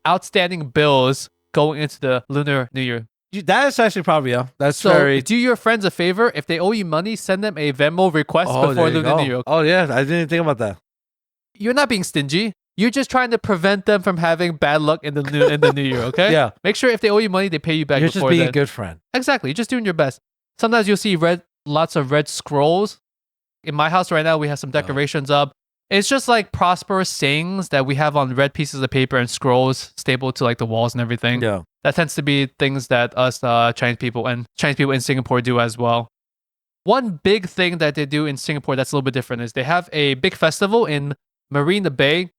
outstanding bills going into the Lunar New Year. That is actually probably, That's So very... do your friends a favor. If they owe you money, send them a Venmo request before Lunar New Year. Oh, yeah. I didn't think about that. You're not being stingy. You're just trying to prevent them from having bad luck in the new year, okay? Yeah. Make sure if they owe you money, they pay you back You're before just being then. a good friend. Exactly. You're just doing your best. Sometimes you'll see lots of red scrolls. In my house right now, we have some decorations up. It's just like prosperous sayings that we have on red pieces of paper and scrolls stapled to like the walls and everything. Yeah. That tends to be things that us Chinese people in Singapore do as well. One big thing that they do in Singapore that's a little bit different is they have a big festival in Marina Bay.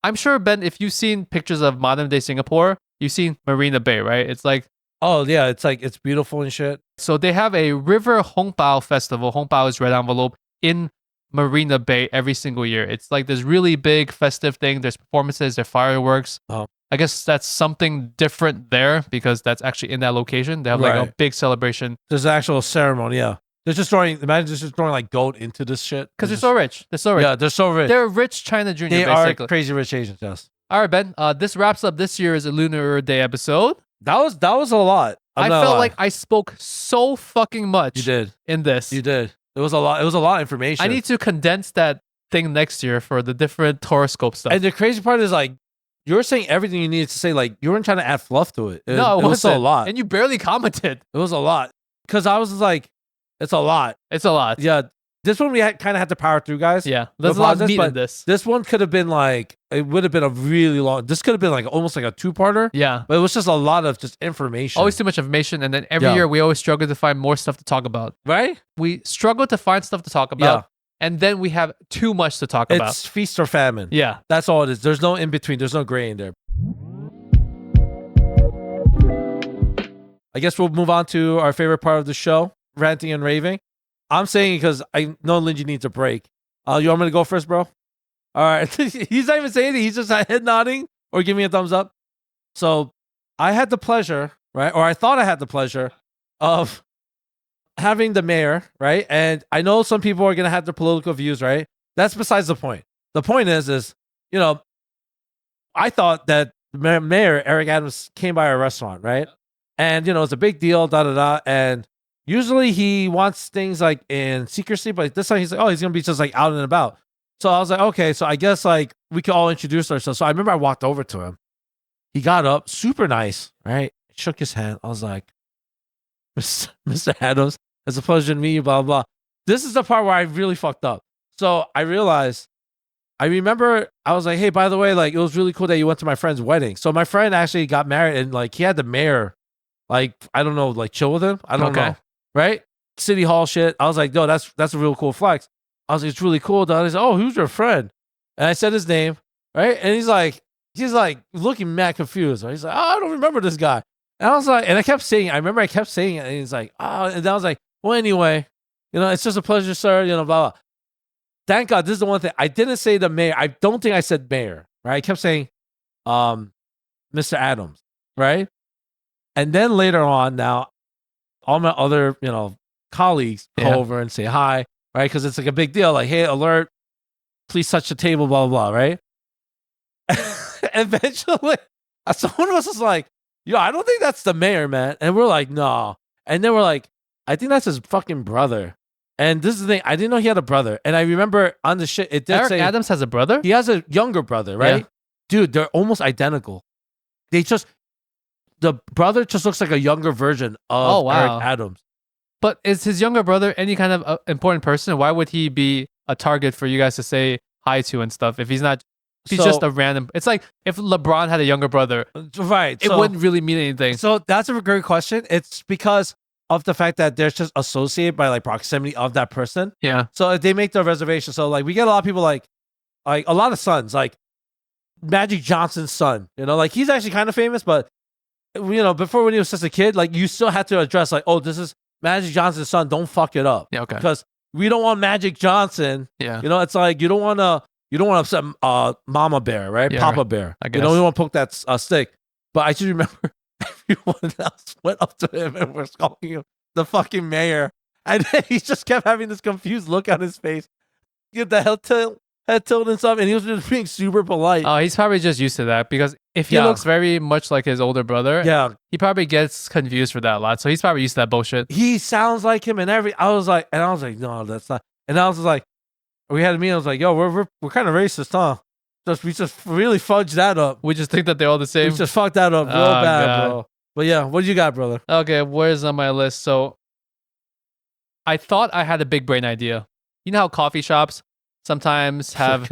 I'm sure, Ben, if you've seen pictures of modern day Singapore, you've seen Marina Bay, right? It's like... Oh, yeah. It's like, it's beautiful and shit. So they have a River Hongbao festival. Hongbao is red envelope in Marina Bay every single year. It's like this really big festive thing. There's performances, there's fireworks. Oh. I guess that's something different there because that's actually in that location. They have like a big celebration. There's an actual ceremony, yeah. They're just imagine just throwing like gold into this shit. Because they're so rich. They're so rich. Yeah, they're so rich. They're rich China Junior, They basically. are crazy rich Asians, yes. All right, Ben. This wraps up this year's Lunar Day episode. That was a lot. I felt like I spoke so fucking much. You did. In this. You did. It was a lot. It was a lot of information. I need to condense that thing next year for the different horoscope stuff. And the crazy part is like, you were saying everything you needed to say. Like, you weren't trying to add fluff to it. No, it was so a lot. And you barely commented. It was a lot. Because I was just like, it's a lot. It's a lot. Yeah. This one we kind of had to power through, guys. Yeah. There's a lot of meat in this. This one could have been like, it would have been a really long, this could have been like almost like a two-parter. Yeah. But it was just a lot of just information. Always too much information. And then every year we always struggle to find more stuff to talk about. Right? We struggle to find stuff to talk about. Yeah. And then we have too much to talk about. It's feast or famine. Yeah. That's all it is. There's no in between. There's no gray in there. I guess we'll move on to our favorite part of the show, ranting and raving. I'm saying because I know Lingjie needs a break. You want me to go first, bro? All right. He's not even saying anything. He's just head nodding or giving me a thumbs up. So I had the pleasure, right? Or I thought I had the pleasure of having the mayor, right? And I know some people are going to have their political views, right? That's besides the point. The point is, I thought that Mayor Eric Adams came by our restaurant, right? And, it's a big deal, da-da-da. And usually he wants things like in secrecy, but this time he's like, oh, he's going to be just like out and about. So I was like, okay, so I guess like we could all introduce ourselves. So I remember I walked over to him. He got up, super nice, right? Shook his hand. I was like, Mr. Adams, it's a pleasure to meet you, blah, blah, blah. This is the part where I really fucked up. So I remember I was like, hey, by the way, like it was really cool that you went to my friend's wedding. So my friend actually got married and like he had the mayor, like, I don't know, like chill with him. I don't know. Right? City Hall shit. I was like, no, that's a real cool flex. I was like, it's really cool. He said, oh, who's your friend? And I said his name, right? And he's like looking mad confused. Right? He's like, oh, I don't remember this guy. And I was like, and I kept saying it. And he's like, oh, and I was like, well, anyway, it's just a pleasure, sir, blah, blah. Thank God, this is the one thing. I didn't say the mayor. I don't think I said mayor, right? I kept saying Mr. Adams, right? And then later on, now, all my other, colleagues go over and say hi, right? Because it's like a big deal. Like, hey, alert, please touch the table, blah, blah, blah, right? Eventually, someone was just like, yo, I don't think that's the mayor, man. And we're like, no. And then we're like, I think that's his fucking brother. And this is the thing. I didn't know he had a brother. And I remember on the shit, it did Eric say Adams has a brother? he has a younger brother, right? Yeah. Dude, they're almost identical. The brother just looks like a younger version of Eric Adams. But is his younger brother any kind of important person? Why would he be a target for you guys to say hi to and stuff if he's not? If he's just a random. It's like if LeBron had a younger brother, right? It wouldn't really mean anything. So that's a great question. It's because of the fact that they're just associated by like proximity of that person. Yeah. So they make the reservation. So like we get a lot of people like a lot of sons, like Magic Johnson's son. You know, like he's actually kind of famous, but you know, before when he was just a kid, like you still had to address like, oh, this is Magic Johnson's son. Don't fuck it up. Yeah. Okay. Because we don't want Magic Johnson. Yeah. You know, it's like you don't want to upset Mama Bear, right? Yeah, Papa right. Bear. I You guess. don't want to poke that stick. But I just remember everyone else went up to him and was calling him the fucking mayor. And then he just kept having this confused look on his face. Get the head tilt and stuff. And he was just being super polite. Oh, he's probably just used to that because if he looks very much like his older brother, he probably gets confused for that a lot. So he's probably used to that bullshit. He sounds like him and I was like, no, that's not. And I was like, we had a meeting. I was like, yo, we're kind of racist, huh? We just really fudged that up. We just think that they're all the same. We just fucked that up real bad, bro. But yeah, what do you got, brother? Okay, where's on my list? So I thought I had a big brain idea. You know how coffee shops sometimes have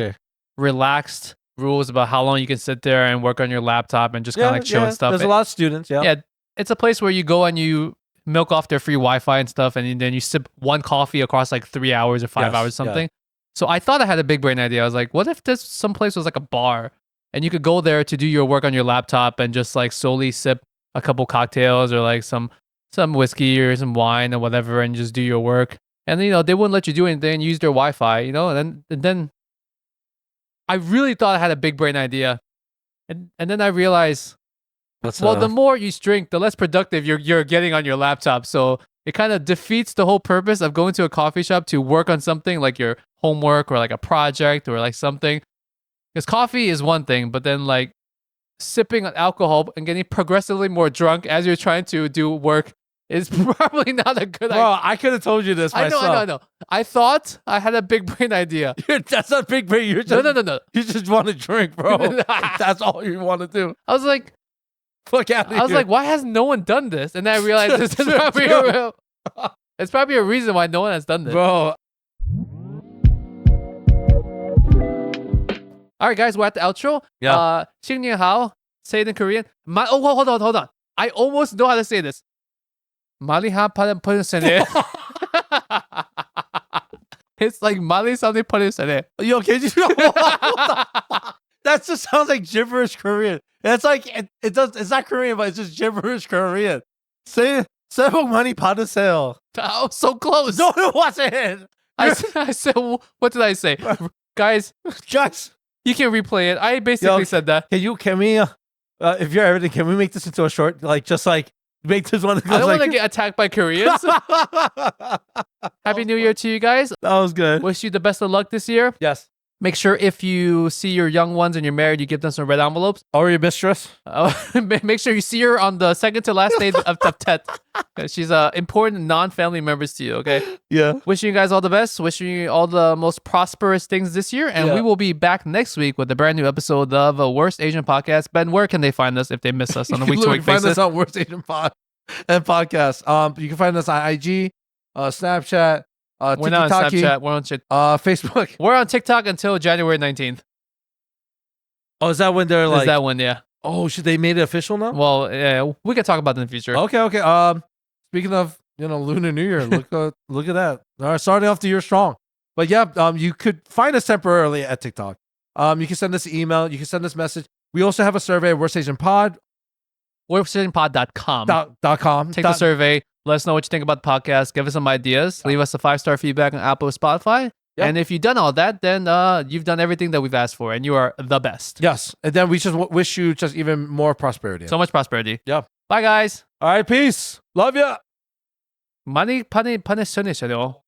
relaxed rules about how long you can sit there and work on your laptop and just kind of like chill and stuff. There's a lot of students, Yeah, it's a place where you go and you milk off their free Wi-Fi and stuff, and then you sip one coffee across like 3 hours or 5 hours or something. So I thought I had a big brain idea. I was like, what if this someplace was like a bar and you could go there to do your work on your laptop and just like solely sip a couple cocktails or like some whiskey or some wine or whatever and just do your work. And you know, they wouldn't let you do anything, use their Wi-Fi, you know, and then I really thought I had a big brain idea. And then I realized, the more you drink, the less productive you're getting on your laptop. So it kind of defeats the whole purpose of going to a coffee shop to work on something like your homework or like a project or like something. Because coffee is one thing, but then like sipping on alcohol and getting progressively more drunk as you're trying to do work is probably not a good idea. Bro, I could have told you this myself. I know. I thought I had a big brain idea. That's not big brain. You're just, no. You just want to drink, bro. That's all you want to do. I was like, fuck out of here. I was like, why has no one done this? And then I realized it's probably a reason why no one has done this. Bro. All right, guys, we're at the outro. Yeah. 新年好, say it in Korean. Hold on. I almost know how to say this. Maliha pansene. It's like Mali something pansene. Yo, can you? That just sounds like gibberish Korean. It's like it does. It's not Korean, but it's just gibberish Korean. Say money 받으세요. Oh, so close. No, it wasn't. I said, what did I say? Guys, you can replay it. I basically said that. Can we, if you're everything, can we make this into a short, like, just like, make this one? I don't want to get attacked by Koreans. Happy New Year to you guys. That was good. Wish you the best of luck this year. Yes. Make sure if you see your young ones and you're married, you give them some red envelopes. Or your mistress. Make sure you see her on the second to last day of Tet. She's important non-family members to you, okay? Yeah. Wishing you guys all the best. Wishing you all the most prosperous things this year. And we will be back next week with a brand new episode of Worst Asian Podcast. Ben, where can they find us if they miss us on a week-to-week basis? Find us on Worst Asian Podcast. You can find us on IG, Snapchat, we're not on Snapchat. We're on Facebook. We're on TikTok until January 19th. Oh, is that when they're like? Is that one? Yeah. Oh, should they made it official now? Well, yeah, we can talk about it in the future. Okay. Speaking of, Lunar New Year, look at that. All right, starting off the year strong. But yeah, you could find us temporarily at TikTok. You can send us an email. You can send us a message. We also have a survey, worstasianpod. worstasianpod.com. Take the survey. Let us know what you think about the podcast. Give us some ideas. Leave us a 5-star feedback on Apple or Spotify. Yep. And if you've done all that, then you've done everything that we've asked for, and you are the best. Yes. And then we just wish you just even more prosperity. So much prosperity. Yep. Bye, guys. All right, peace. Love ya. 많이 보내주세요.